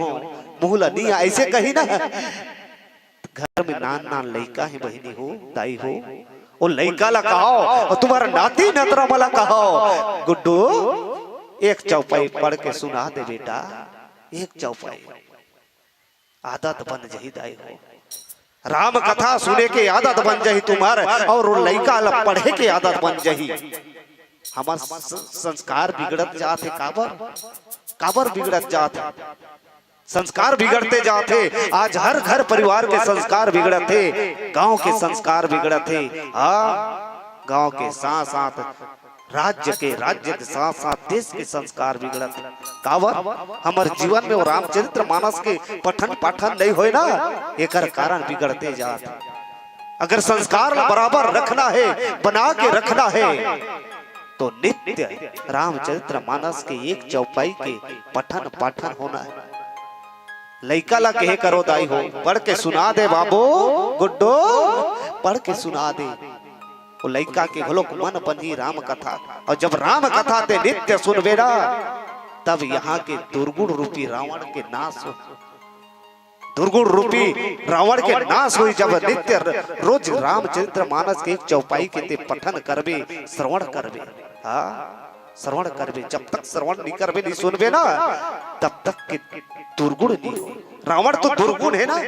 महूला नहीं आए, ऐसे कही ना। घर में नान लड़का है बहनी हो दाई हो, ओ लड़का ला कहो और तुम्हारा नाती नतरा मला कहो गुड्डू एक चौपाई पढ़ के सुना दे बेटा, एक चौपाई आदत बन जाही दाई हो। राम कथा सुने के आदत बन जाही तुम्हार, और लड़का ला पढ़े के आदत बन जाही। हमार संस्कार बिगड़त जाते, काबर बिगड़त जाते, संस्कार बिगड़ते जाते। आज हर घर परिवार के संस्कार बिगड़ते, गांव के संस्कार बिगड़ते। हाँ गांव के साथ साथ राज्य के साथ साथ देश के संस्कार बिगड़त। कावर हमारे जीवन में वो रामचरित्र मानस के पठन पाठन नहीं होए ना, एकर कारण बिगड़ते जाते। अगर संस्कार बराबर रखना है, बना के रखना है, तो नित्य रामचरित्र मानस के एक चौपाई के पठन पाठन होना है। लइका ला कहे करो दाई हो, पढ़ के सुना दे बाबू गुड्डो, पढ़ के सुना दे। वो लइका के घलोक मन बनी राम कथा, और जब राम कथा ते नित्य सुनबे ना, तब यहाँ के दुर्गुण रूपी रावण के नाश हो। दुर्गुण रूपी रावण के नाश हुई जब नित्य रोज रामचरित्र मानस के एक चौपाई के ते पठन करबे, श्रवण करबे। हाँ श्रवण करबे, जब तक श्रवण नहीं करबे नहीं सुनबे ना, तब तक के दुर्गुण नहीं हो। रावण तो दुर्गुण है ना,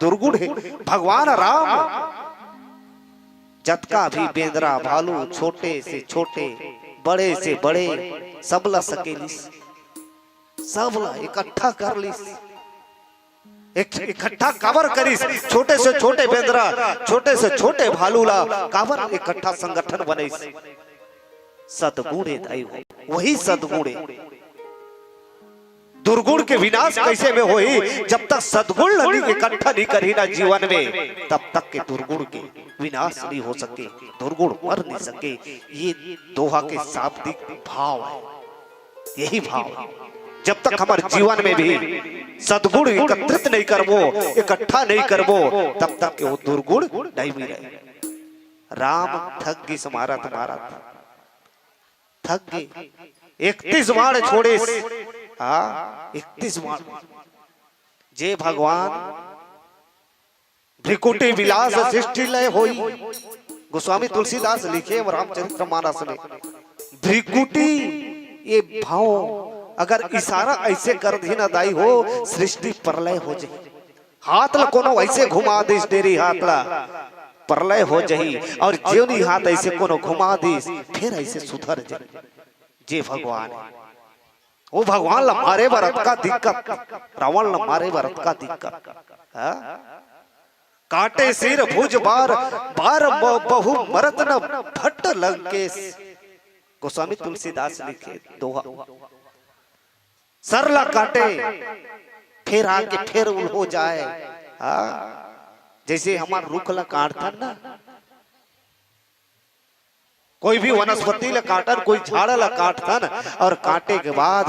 दुर्गुण है। भगवान राम जतका भी बेंदरा भालू, छोटे से छोटे बड़े से बड़े सबला सकेलिस, सबला इकट्ठा कर लिस, इकट्ठा काबर करिस। छोटे से छोटे बेंदरा, छोटे से छोटे भालूला काबर इकट्ठा संगठन बनिस। सदगुणे दाई वही सदगुणे। दुर्गुण के विनाश कैसे में होई? जब तक सदगुण इकट्ठा नहीं करी ना जीवन में, तब तक के दुर्गुण के विनाश नहीं हो सके, दुर्गुण मर नहीं सके। ये दोहा के शाब्दिक भाव है, यही भाव है। जब तक हमारे जीवन में भी सदगुण एकत्रित नहीं करबो, इकट्ठा नहीं करबो, तब तक के वो दुर्गुण नहीं भी रहे। राम थक गई समारा तुम्हारा, थक गई। 31 बाण छोड़े, हाँ 31 बाण। जे भगवान भ्रिकुटी विलास सृष्टि लय होई, गोस्वामी तुलसीदास लिखे रामचरितमानस में, भृकुटी ये भाव अगर इशारा ऐसे कर दी ना दाई हो, सृष्टि प्रलय हो जाए। हाथ ला कोनो ऐसे घुमा दिस डेरी हाथ ला प्रलय हो जाही, और जेवनी हाथ ऐसे कोनो घुमा दिस फिर ऐसे सुधर जाए। जे भगवान वो भगवान ला मारे बरत का दिक्कत, रावण ला मारे बरत का दिक्कत। काटे सिर भुज बार बार बहु मरत न भट्ट लंकेश। गोस्वामी तुलसीदास लिखे दोहा, सरला काटे फिर आके फिर हो जाए। जैसे हमार रुख ला काटथन ना, कोई भी वनस्पति ला काटन, कोई झाड़ ला काटथन, और काटे के बाद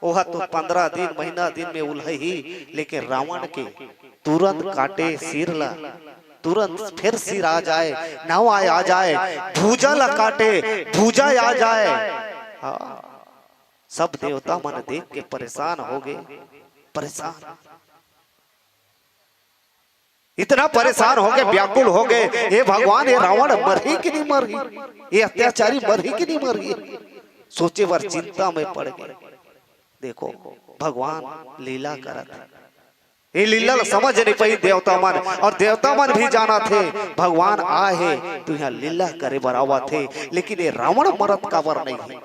वह तो 15 दिन महीना दिन में उलही, लेकिन रावण के तुरंत काटे सिर ला, तुरंत फिर सिर आ जाए, नवा आ जाए, भूजा ला काटे भूजा आ जाए। सब देवता मन देख के परेशान हो गए, परेशान, इतना परेशान हो गए, व्याकुल हो गए। हे भगवान, ये रावण मर ही कि नहीं मर ही, ये अत्याचारी मर ही कि नहीं मर ही। सोचे वर चिंता में पड़ गए। देखो भगवान लीला करत, ये लीला समझ नहीं पाई देवता मन, और देवता मन भी जाना थे भगवान आए है तो यहाँ लीला करे बरावा थे, लेकिन ये रावण मरत का वर नहीं है।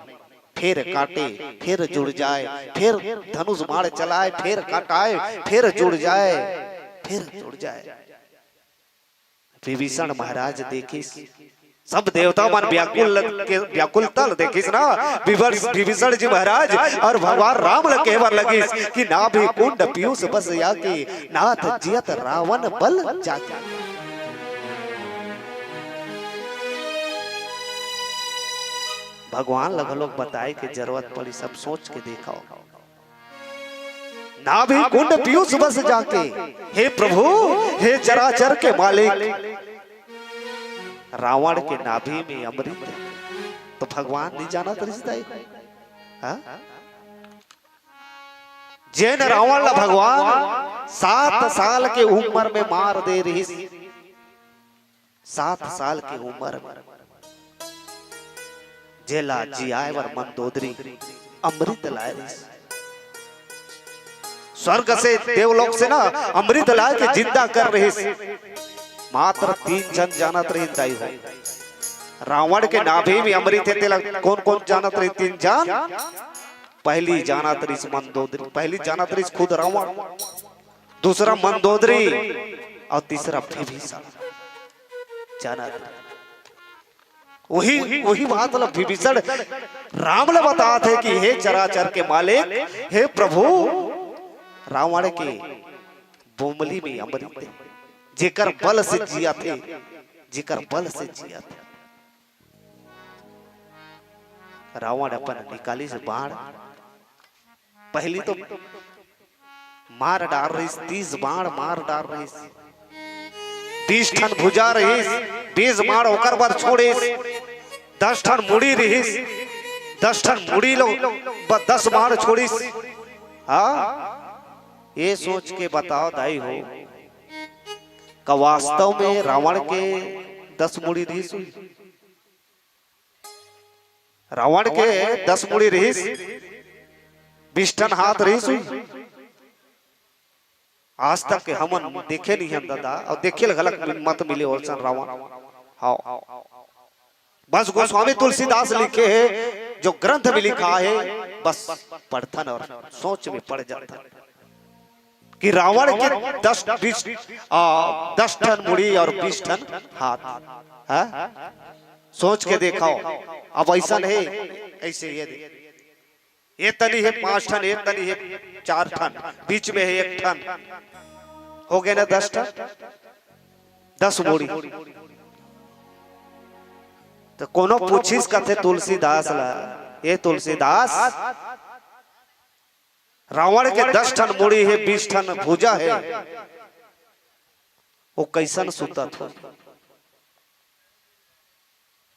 फिर काटे फिर जुड़ जाए, फिर धनुष बाण चलाए, फिर काटाए फिर जुड़ जाए, फिर जुड़ जाए। विभीषण महाराज देखिस, सब देवता मन व्याकुलता देखिस ना, विभीषण जी महाराज और भगवान राम ल कहवर लगिस कि ना भी कुंड पीयूष बस याके, नाथ जियत रावण बल जाके। भगवान लग लोग बताए कि जरूरत पड़ी, सब सोच के देखा होगा। ना भी कुंड पीयूष बस जाके, हे प्रभु हे चराचर के मालिक, रावण के नाभि में अमृत, तो भगवान नहीं जाना रिश्ता है। जैन रावण ला भगवान 7 साल के उम्र में मार दे रही, 7 साल की उम्र में जेला जियाए वर मंदोदरी अमृत लाए रही। स्वर्ग से देवलोक से ना अमृत लाए के जिंदा कर रही। मात्र 3 जन जानत रही दाई हो, रावण के नाभि में अमृत है। तेला कौन कौन जानत रही? 3 जान। पहली जानत रही मंदोदरी, पहली जानत रही खुद रावण, दूसरा मंदोदरी, और तीसरा विभीषण जानत। वही बात विभीषण राम ने बता थे कि हे चराचर के मालिक, हे प्रभु, रावण के बोमली में अमृत है, जेकर बल से जिया थे, जेकर बल से जिया थे। रावण अपन निकाली से बाण, पहली तो मार डाल रही, 30 बाण मार डाल रही, 20 ठन भुजा रही, 20 बाण होकर बार छोड़े, 10 ठन मुड़ी रही, 10 ठन मुड़ी लो 10 बाण छोड़ी। ये सोच के बताओ दाई हो, का वास्तव में रावण के 10 मुड़ी रही? रावण के 10 मुड़ी रही, 20 टन हाथ रही। आज तक के हम देखे नहीं हैं दादा, और देखे गलत मत मिले और रावण। हाँ, बस गोस्वामी तुलसीदास लिखे है, जो ग्रंथ में लिखा है बस पढ़थन और सोच में पड़ जाता कि रावण के 10 टन मुड़ी और 20 टन हाथ। सोच के देखो, अब ऐसा नहीं, ऐसे ये तनी है 5 टन, एक तनी है 4 टन, बीच में है 1 टन, हो गए ना 10 टन, 10 मुड़ी। तो कोनो पूछिस कथे तुलसीदास ला, ये तुलसीदास, रावण के 10 टन मुड़ी है, 20 टन भुजा है, वो कैसन सुतत हो?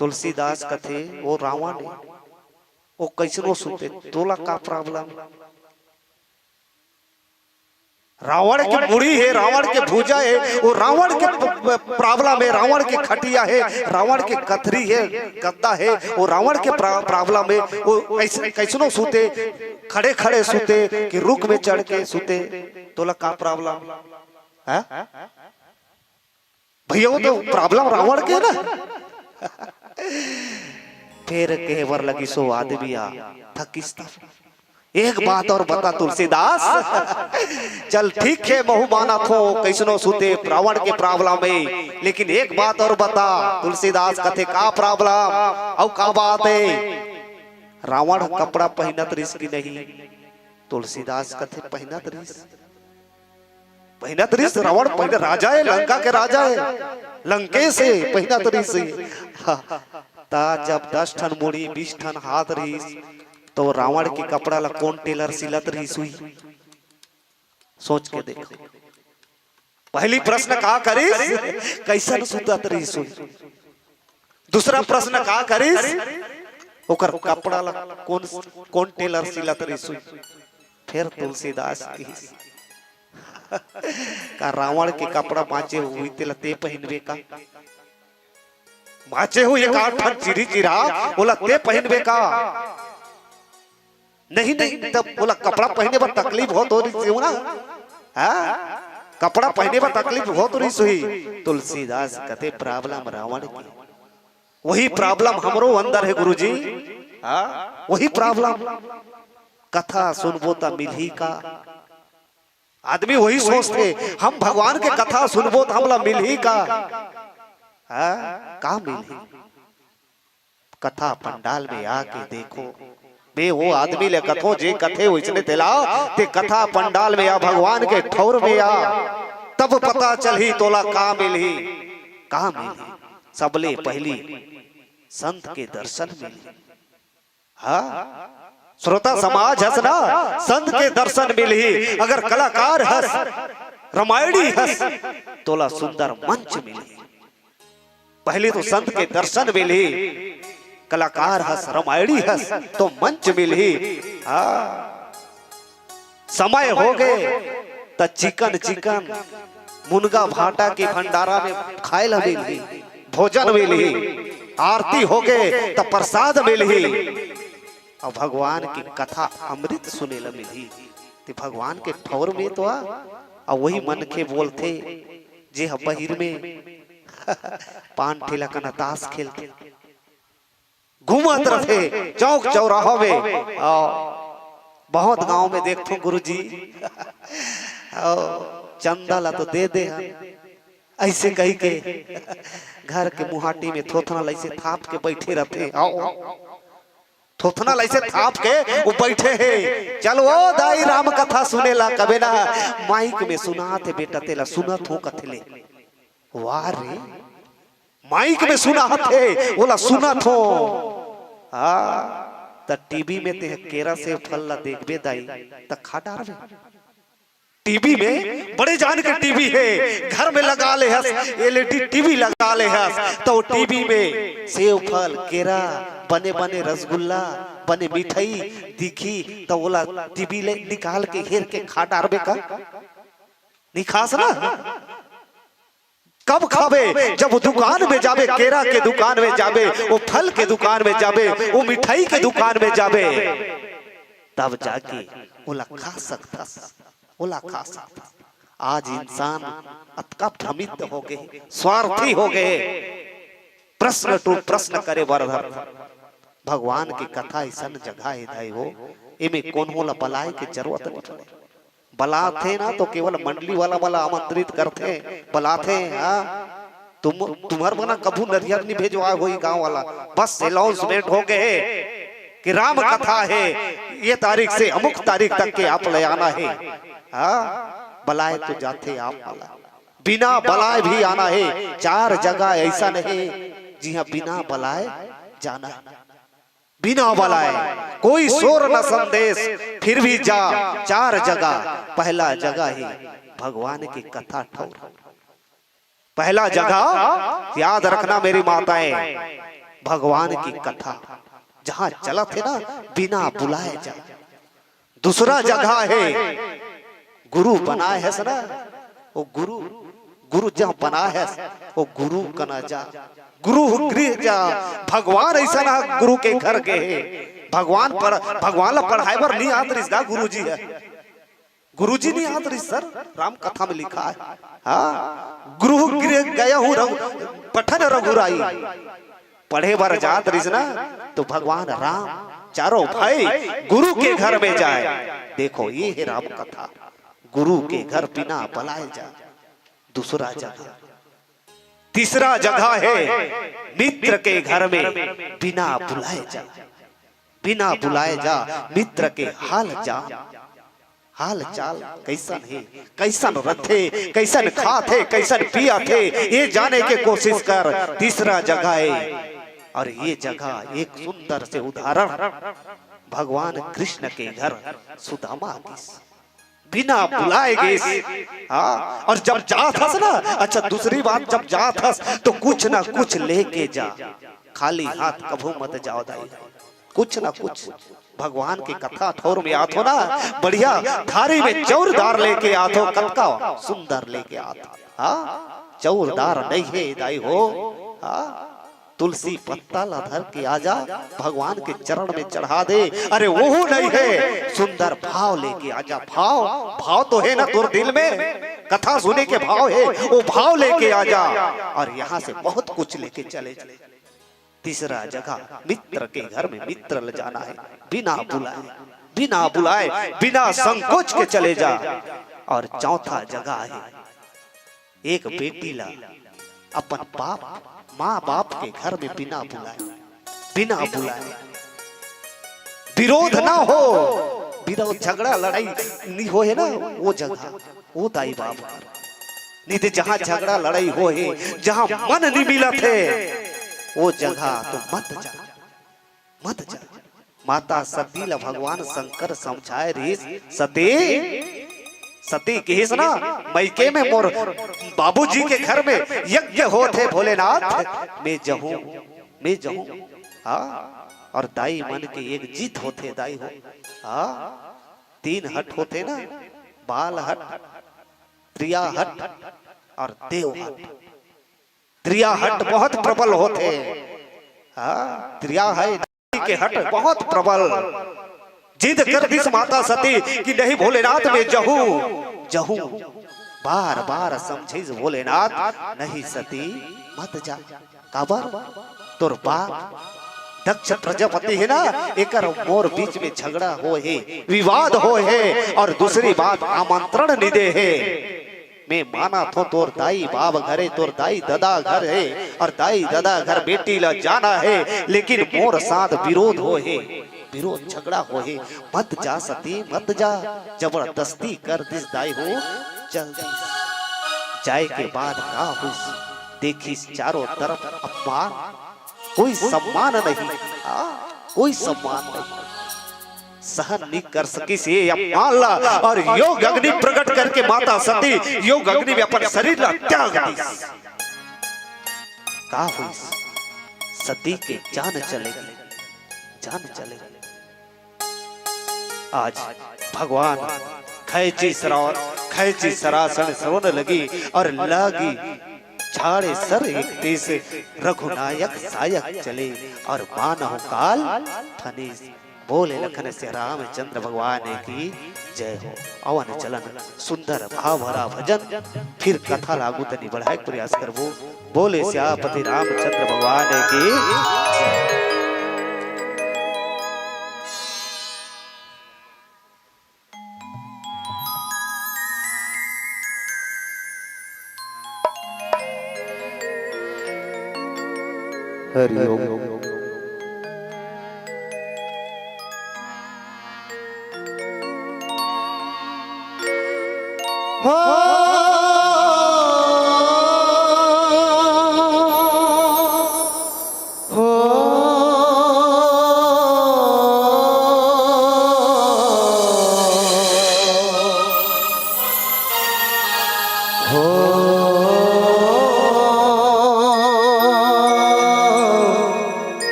तुलसीदास कथे वो रावण है, वो कैसनो सुते, तोला का प्रॉब्लम? रावण की मुड़ी है, रावण के भुजा है, वो रावण के प्रॉब्लम है, रावण के खटिया है, रावण के कथरी है, गद्दा है, वो रावण के प्रॉब्लम है। वो कैसनो सूते, खड़े खड़े सूते कि रुख में चढ़ के सूते, तो का प्रॉब्लम है भैया? वो तो प्रॉब्लम रावण के ना। फिर कहवर लगी सो आदमी आ थकिस्ता। एक बात और बता तुलसीदास, चल ठीक है महू माना थो कैसनो सूते रावण के प्रॉब्लम है, लेकिन एक बात और बता तुलसीदास कथे का प्रॉब्लम और का बात है? रावण कपड़ा पहनत रिस की नहीं, तुलसीदास कथे पहनत रिस, पहनत रिस। रावण पहले राजा है, लंका के राजा है, लंकेश है, पहनत रिस। ता जब 10 ठन मुड़ी 20 ठन हाथ रिस, तो रावण के कपड़ा ला कौन टेलर सिलत रही सुई? सोच के देखो। पहली प्रश्न का करिस, कैसन सुतत रही सुई? दूसरा प्रश्न का करिस, ओकर कपड़ा ला कौन टेलर सिलत रही सुई? फिर तुलसीदास की का रावण के कपड़ा बाँचे हुई ते पहनबे का? बाँचे हुई एक 8 ठन चिरी चिरा बोला ते पहनबे का? नहीं नहीं, तब बोला कपड़ा पहने पर तकलीफ बहुत हो रही थी ना, कपड़ा पहने पर तकलीफ बहुत हो रही सुई। तुलसीदास कहते प्रॉब्लम रावण की, वही प्रॉब्लम हमरो अंदर है गुरुजी। वही प्रॉब्लम कथा सुनबो ता मिलही का? आदमी वही सोचते हम भगवान के कथा सुनबो तो हमला मिलही का? का मिलही? कथा पंडाल में आके देखो बे, वो आदमी ले कथो जे कथे वैसने तेला ते कथा पंडाल में आ, भगवान के ठौर में आ, तब पता चलही तोला का मिलही, का मिलही? सबले पहली संत के दर्शन मिलही। हाँ श्रोता समाज हस ना, संत के दर्शन मिलही। अगर कलाकार हस, रामायणी हस, तोला सुंदर मंच मिलही। पहले तो संत के दर्शन मिलही, कलाकार हस, रामायणी हस, तो मंच मिलही। समय हो गए तो चिकन चिकन मुनगा भाटा के भंडारा में खाए ला मिलही, भोजन मिलही। आरती हो गए तो प्रसाद मिलही, और भगवान की कथा अमृत सुने ला मिलही। तो भगवान के ठौर में तो और वही मन के बोलते जे बहिर में पान ठेला का ताश खेलते, घूमत रहे चौक चौराहा में। बहुत गांव में देखो गुरुजी, चंदा ला तो दे दे ऐसे कही के घर के मुहाटी में थोथना लैसे थाप के बैठे रहते। थोथना लैसे थाप के वो बैठे है। चल वो दाई राम कथा सुने ला कबे ना माइक में सुनाते बेटा तेला सुनत हो कथले। वाह रे, माइक में सुना थे बोला सुनत हो। त टीवी में ते केरा से फल ला देखबे दाई त खा डारबे। टीवी में बड़े जान के टीवी है, घर में लगा ले हस, एलईडी टीवी लगा ले हस, तो टीवी में सेव फल केरा बने बने रसगुल्ला बने मिठाई दिखी तो बोला टीवी ले निकाल के घेर के खा डारबे का? नहीं खास ना। कब खावे? जब वो दुकान में जावे, केरा के दुकान में जावे, वो फल के दुकान में जावे, वो मिठाई के दुकान में जावे, तब जाके बोला खा सकता, बोला खा सकता। आज इंसान अतका भ्रमित हो गए, स्वार्थी हो गए, प्रश्न टू प्रश्न करे बरधर। भगवान की कथा ऐसा जगह है हो, इमे कौन होला बलाए की जरूरत नहीं पड़े। बला थे ना तो केवल मंडली वाला वाला आमंत्रित करते, बला थे। तुम्हार बना कभू नरियर नहीं भेजवा हुई गांव वाला, बस अनाउंसमेंट हो गए कि राम कथा है, ये तारीख से अमुक तारीख तक के आप ले आना है। बलाए तो जाते आप वाला, बिना बलाए भी आना है। 4 जगह ऐसा नहीं जी हाँ बिना बलाए जाना, बिना बलाए कोई शोर न संदेश, फिर भी जा 4 जगह। पहला जगह ही भगवान की कथा ठौर। पहला जगह याद रखना मेरी माताएं, भगवान की कथा जहां चला थे ना बिना बुलाए जा। दूसरा जगह है गुरु बना है ना, वो गुरु गुरु जहाँ बना है वो गुरु कना जा, गुरु गृह जा। भगवान ऐसा ना गुरु के घर के है, भगवान ला पढ़ाई बर नहीं आत रिश्ता गुरु जी है, गुरु जी नहीं आत रिश्ता। राम कथा में लिखा है, हाँ गुरु गृह गया हूँ पठन रघुराई, पढ़े बर जात रिस ना तो भगवान राम चारों भाई गुरु के घर में जाए। देखो ये है राम कथा, गुरु के घर बिना बुलाए जा। दूसरा जगह, तीसरा जगह है मित्र के घर में बिना बुलाए जा, बिना बुलाए जा मित्र के हाल जा, हाल चाल कैसन है, कैसन रथे, कैसन खाते, कैसन पिया थे, ये जाने के कोशिश कर। तीसरा जगह है, और ये जगह एक सुंदर से उदाहरण भगवान कृष्ण के घर सुदामा की बिना बुलाए गए। हाँ, और जब जात हस ना, अच्छा दूसरी बात, जब जात हस तो कुछ ना कुछ लेके जा, खाली हाथ कभू मत जाओ दाई, कुछ ना कुछ। भगवान की कथा ठौर में आतो ना, बढ़िया थारी में चौरदार लेके आतो, कलका सुंदर लेके आतो। हाँ चौरदार नहीं है दाई हो, हाँ तुलसी पत्ता ला धर के आजा, भगवान के चरण में चढ़ा दे। अरे वो नहीं है, सुंदर भाव लेके आजा। भाव तो है ना तोर दिल में, कथा सुने के भाव है, वो भाव लेके आजा, और यहाँ से बहुत कुछ लेके चले। तीसरा जगह मित्र के घर में मित्र ले जाना है, बिना बुलाए, बिना बुलाए, बिना संकोच के चले जा। और चौथा जगह है एक बेटी ला अपन बाप माँ बाप के घर में बिना बुलाए, बिना बुलाए, विरोध ना हो, विरोध झगड़ा लड़ाई नहीं हो है ना, वो जगह वो दाई बाप नहीं थे। जहाँ झगड़ा लड़ाई हो है, जहाँ मन नहीं मिला थे, वो जगह तो मत जा, मत जा। माता सती ला भगवान शंकर समझाए रे, सती कहिस ना, मैके में मोर बाबूजी के घर में यज्ञ होते भोलेनाथ, मैं जहूं। हाँ, और दाई मन के एक जीत होते दाई हो। हाँ, 3 हट होते ना, बाल हट, त्रिया हट और देव हट। त्रिया हट बहुत प्रबल होते, हाँ त्रिया है के हट बहुत प्रबल। जिद कर दी माता सती कि नहीं भोलेनाथ में जहूं, बार बार समझे भोलेनाथ, नहीं सती मत जा। काबर तोर बाप दक्ष प्रजापति है ना, एक मोर बीच में झगड़ा हो है, विवाद हो है, और दूसरी बात आमंत्रण नहीं दे है। मैं माना तो तोर दाई बाप घरे, तोर दाई दादा घर है, और दाई दादा घर बेटी ला जाना है, लेकिन मोर साथ विरोध हो है, विरोध झगड़ा हो है, मत जा सती मत जा। जबरदस्ती कर दिस दाई हो, चल जाए के बाद का हुस, देखिस चारों तरफ अपमान, कोई सम्मान नहीं, कोई सम्मान नहीं, सहन नहीं कर सकी से अपमान ला, और योग अग्नि प्रकट करके माता सती योग अग्नि में अपन शरीर ला त्याग दी। का हुई सती के जान चलेगी, जान चलेगी। आज भगवान खैची सरासन सोने लगी, और लगी झाड़े सर एक तेज, रघुनायक सायक चले, और मानव काल फनी। बोले लखन से रामचंद्र भगवान की जय हो। अवन चलन सुंदर भाव भरा भजन, फिर कथा लागू तनी बढ़ाए प्रयास करबो। बोले श्यापति रामचंद्र भगवान की जय। हरि ओम।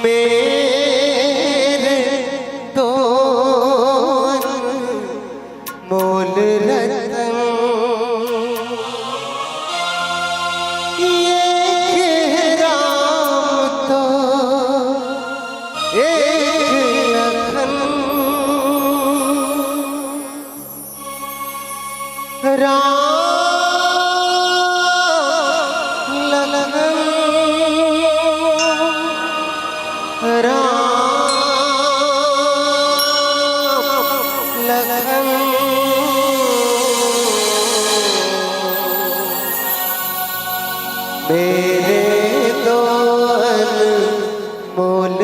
मेरे तो मोल रतन ये राम तो एक लखन मेरे दो अनमोल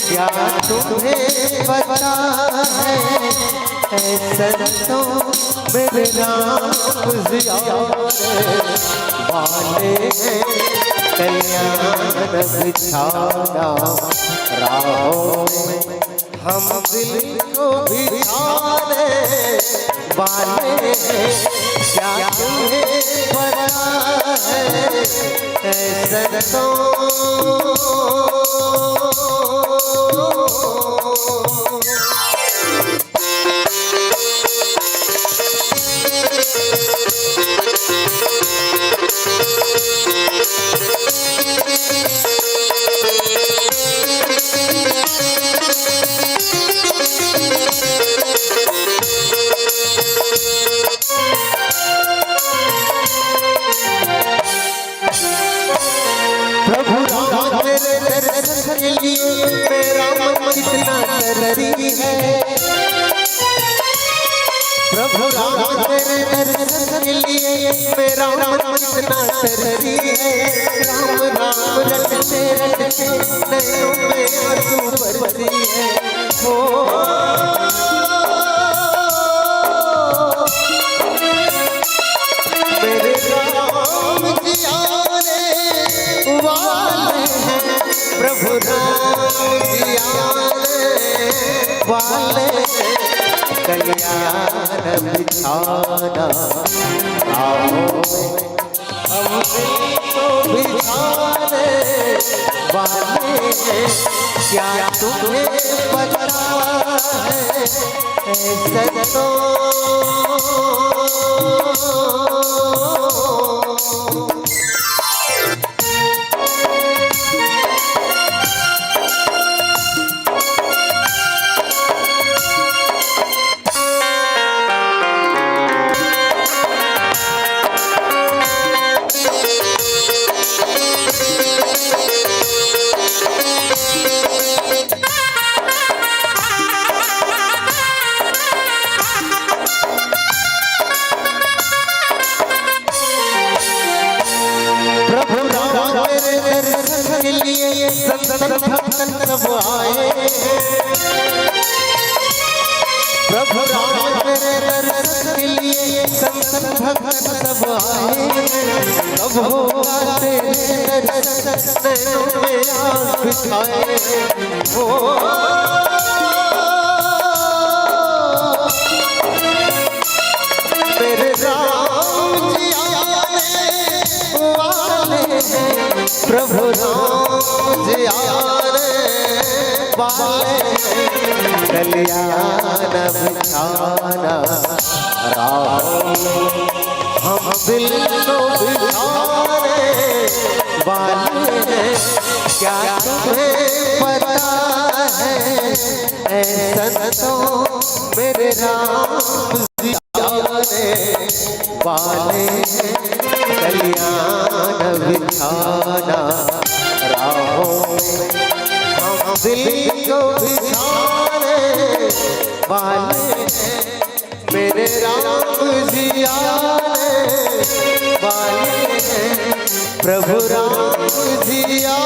क्या तुम्हें पता है संतों मेरे राम वाले कल्याण बिछाना राहों में हम दिल को बिछाने वाले क्या तुम्हें पता है संतों प्रभु राम मेरे दर्शन के लिए मेरा मन कितना तररी है। प्रभु राम मेरे दर्शन के लिए मेरा मन कितना तररी है। राम राम रटते रटते नैनों में आंसू बरसती है। ओ मेरे राम जी आने वाले हैं। प्रभु राम जी आने वाले हैं। कल्याण बिछाना राहों में हम तो बिछाने वाले हैं। क्या तुम्हें पता है संतों के लिए संतन भक्तन सब आए। प्रभु राम मेरे दर्शन के लिए संतन भक्तन सब आए। कब होगा तेरे दर्शन नैनों में आँख बिछाए। ओ मेरे राम जी आने वाले हैं। प्रभु राम जी आने वाले हैं। कल्याण बिछाना राहों में हम दिल को बिछाने वाले हैं। क्या तुम्हें पता है संतों मेरे राम जी आने वाले हैं। कल्याण बिछाना राहों में हम दिल को बिछाने वाले हैं। मेरे राम जी आने वाले हैं। प्रभु राम जिया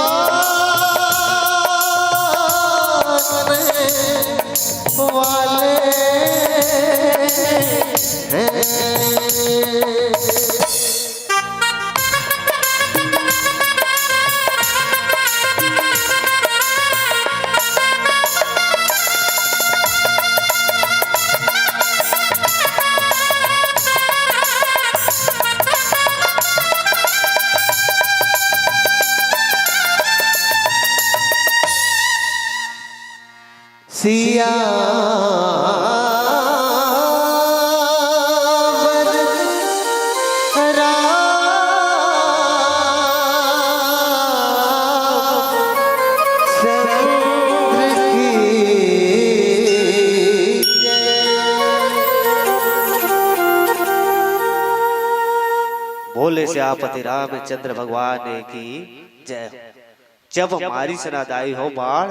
वाले हैं। सिया बोले श्यापति रामचंद्र भगवान की जय। जब हमारी सनादाई हो बाढ़,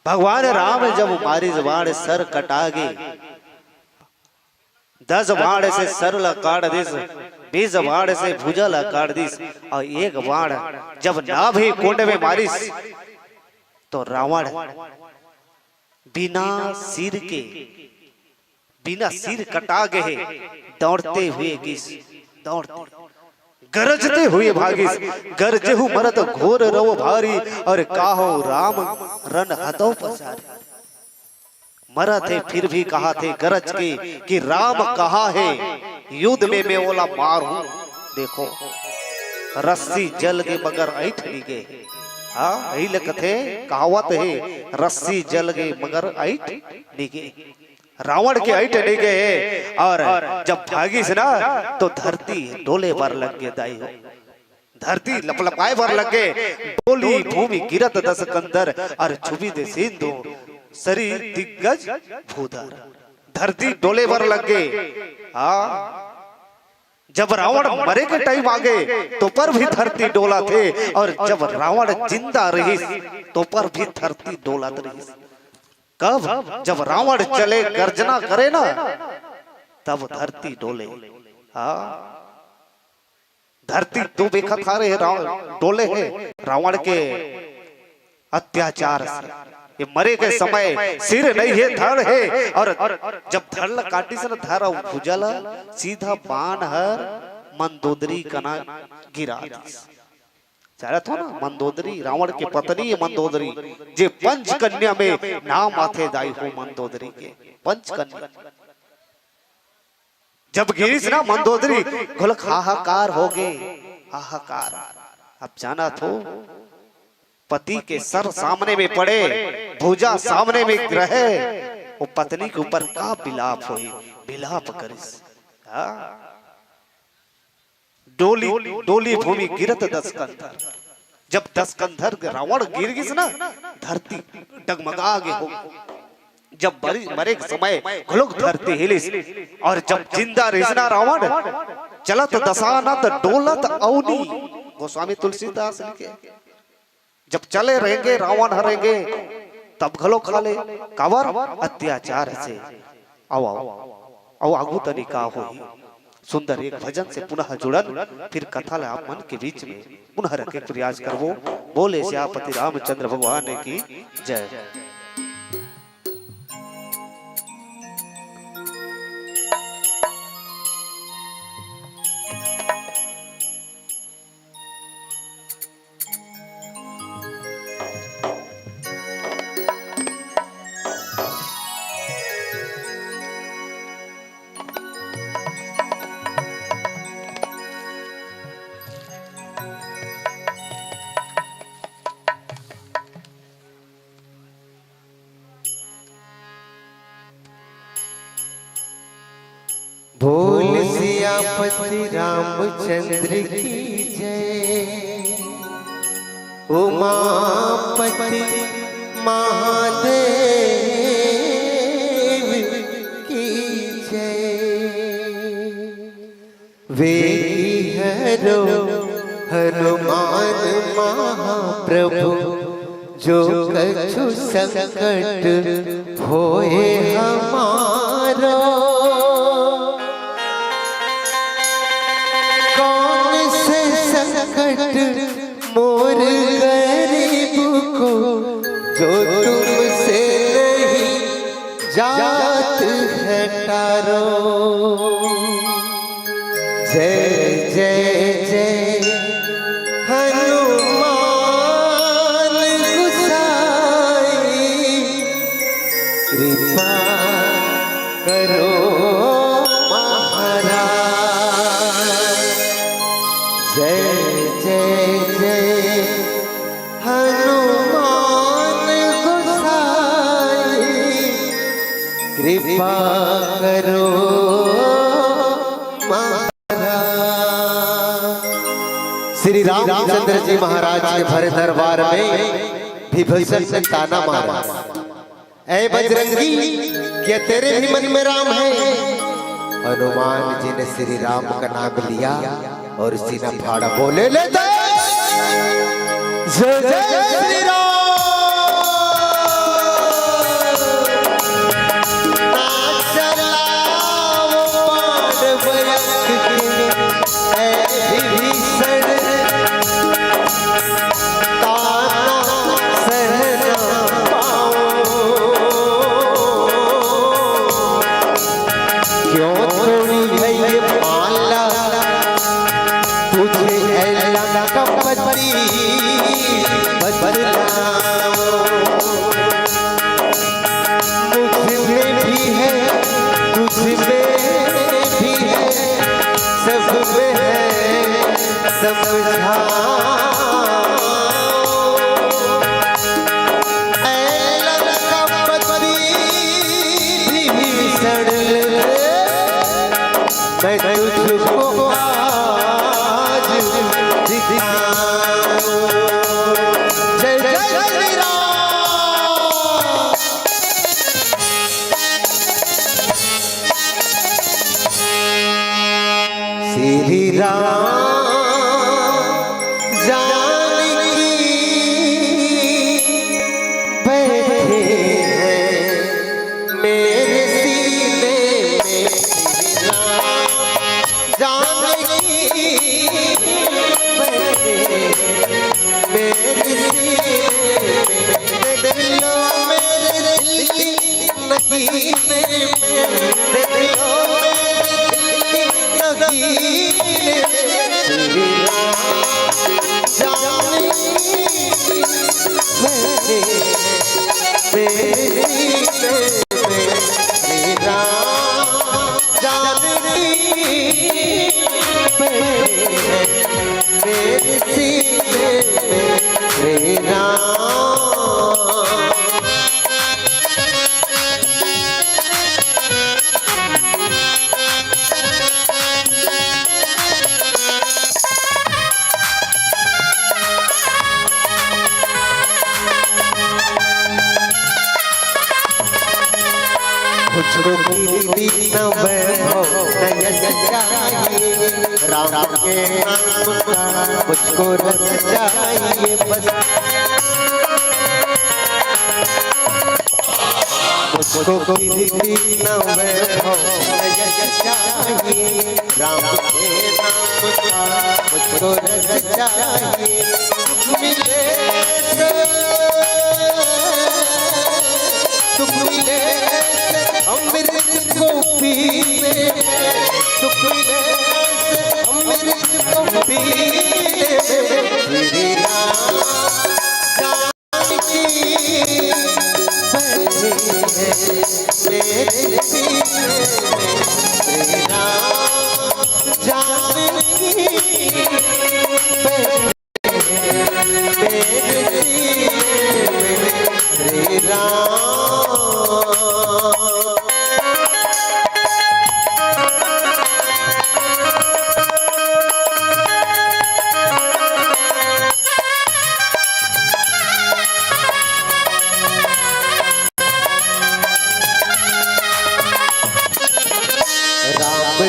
भगवान राम जब हमारी जबान सर कटागे, 10 बाण से सर ला काट दिस, 20 बाण से भुजा ला काट दिस, और 1 बाण जब नाभि कुंड में मारिस तो रावण बिना सिर कटा गए दौड़ते हुए किस दौड़ते गरजते हुए भागिस, गरजहु मरत घोर रव भारी, और काहो राम रन हदो पसारी। मरा थे फिर भी कहा थे गरज के कि राम कहा है युद्ध में मैं ओला मार हूं। देखो रस्सी जल गए मगर ऐठ नहीं गए। हाँ यही लिखते कहावत है, रस्सी जल गए मगर ऐठ नहीं गए। रावण के ऐठ नहीं गए, और जब भागी से ना तो धरती डोले पर लग गए। दाई हो धरती लपलपाए पर लग गए, डोली भूमि गिरत 10 कंदर, और छुपी दे सिंधु सरी दिग्गज भूधर। धरती डोले पर लग गए। हाँ जब रावण मरे के टाइम आ गए तो पर भी धरती डोला थे, और जब रावण जिंदा रही तो पर भी धरती डोला रही। कब? जब रावण चले गर्जना करे ना तब धरती डोले। हाँ धरती तो बेखत आ रहे डोले है रावण के अत्याचार से। ये मरे के समय सिर नहीं है धड़ है, और जब धड़ काटी से ना धड़ भुजल सीधा बाण हर मंदोदरी कना गिरा चारा था ना। मंदोदरी रावण की पत्नी है मंदोदरी, जे पंच कन्या में नाम आते दाई हो मंदोदरी के पंच कन्या। जब गिरीश ना मंदोदरी घोलक हाहाकार हो गए, हाहाकार। अब जाना तो पति के सर सामने में पड़े, भुजा सामने में रहे, वो पत्नी के ऊपर का बिलाप हुई, बिलाप करिस। डोली डोली भूमि गिरत 10 कंधर। जब 10 कंधर रावण गिर गिस ना धरती डगमगा गे हो। जब मरे के समय घुलक धरती हिलिस, और जब जिंदा रिजना रावण चलत दशानत डोलत अवनी। गोस्वामी तुलसीदास लिखे जब चले रहेंगे रावण हरेंगे तब घलो खा ले कावर अत्याचार से। आओ आगू तनिका हो। सुंदर एक भजन से पुनः जुड़न, फिर कथा ला आप मन के बीच में पुनः रखे प्रयास करवो। बोले श्यापति रामचंद्र भगवान की जय। बोल सियापति रामचंद्र की जय। उमापति महादेव की जय। वेगी हरो हनुमान महाप्रभु, जो कछु संकट होए हमारो। कौन से संकट मोर गरीब को जो तुमसे नहीं जात है तारो। जय जय जय हनुमान गुसाई कृपा करो महाराज। जय जय जय हनुमान गोसाई कृपा करो महाराज। श्री रामचंद्र जी महाराज के भरे दरबार में विभीषण ने ताना मारा, ऐ बजरंगी क्या तेरे भी मन में राम है? हनुमान जी ने श्री राम का नाम लिया और सीना फाड़ा बोले ले जय जय श्री राम। ना चलाओ पांडवयक के ऐ विभीषण ताना सहना पाओ। क्यों तोड़ी है ये माला तुझे ऐला कपटी बदलाओ। मुझ में भी है तुझ में भी है सब में है समझाओ। ऐला कपटी विभीषण मैं तुझको आज दिखाऊं। जय जय श्री राम। श्री राम जानकी बैठे हैं मेरे सीने में। श्री राम जानकी बैठे मेरे सीने में। दिलो मेरे दिल की नगीने में, दिलो मेरे दिल की नगीने में। श्री राम जानकी बैठे मेरे सीने में। श्री राम जानकी बैठे मेरे सीने में। श्री राम मुझको कीर्ति न वैभव न यश चाहिए, राम के नाम का मुझको रस चाहिए बस। मुझको कीर्ति न वैभव न यश चाहिए, राम के नाम का मुझको रस चाहिए। मिले सुख मिले अमृत को पीने, सुख मिले अमृत को पीने। श्री राम जानकी बैठे हैं मेरे सीने में। श्री राम जानकी बैठे हैं मेरे सीने में। श्री राम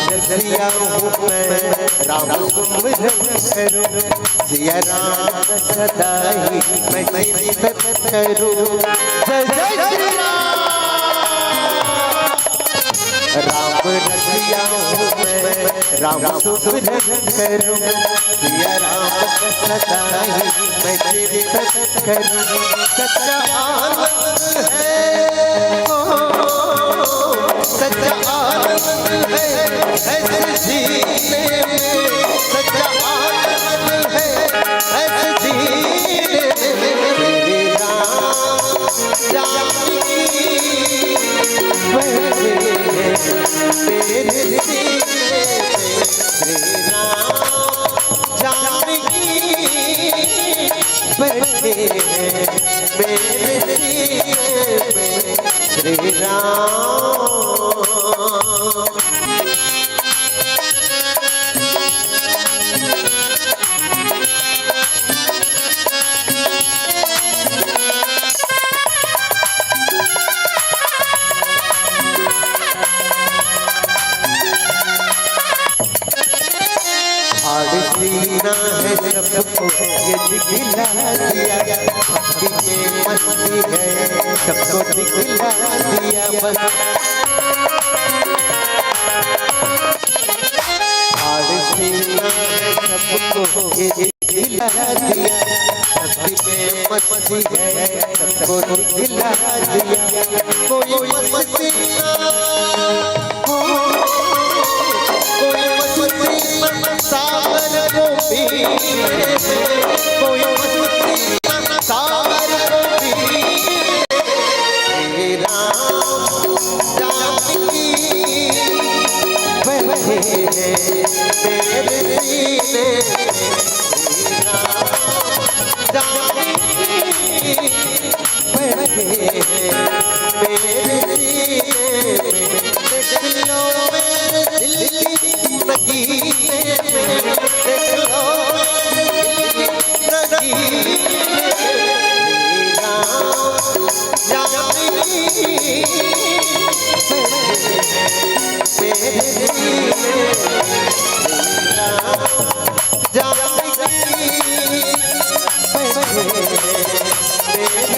रसिया हूँ मैं राम सुमिरन करूँ, सिया राम सदा ही मैं सिमरन करूँ। जय जय श्री राम। राम रसिया हूँ मैं राम सुमिरन करूं सिया राम सदा ही मैं कीर्तन करूं सच्चा आनंद है सच्चा आनंद है ऐसे जीने में सच्चा आनंद है ऐसे जीने में मेरे राम जानकी बैठे मेरे सीने में श्री राम जानकी बैठे मेरे सीने में श्री राम। सीना है सबको ये दिखला दिया भक्ति में मस्ती है सबको दिखला दिया बस सीना है सबको ये दिखला दिया भक्ति में मस्ती है सबको दिखला दिया कोई मस्ती सागर को पीने कोई सागर को पीने राम जानकी बैठे मेरे सीने राम जानकी बैठे मेरे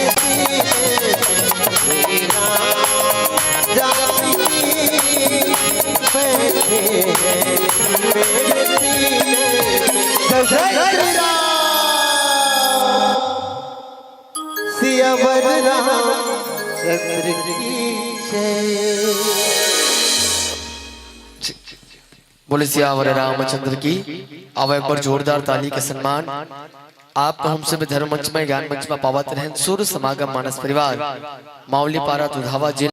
सीने सियावर रामचंद्र की जय। बोले सियावर रामचंद्र की। अब एक बार जोरदार ताली के सन्मान आपको हम सब धर्म मंच में ज्ञान मंच में पावत रहन सूर्य समागम मानस परिवार मावली पारा दुधावा जिला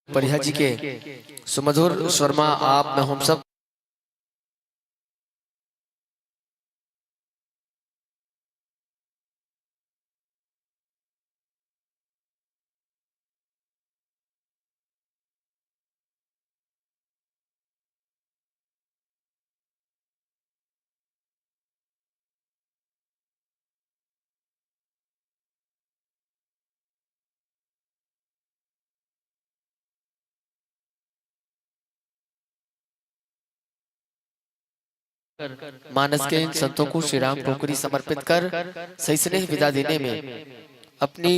परिहा जी के सुमधुर शर्मा आप में हम सब मानस के इन संतों को श्री राम टोकरी समर्पित कर सही स्नेह विदा देने में अपनी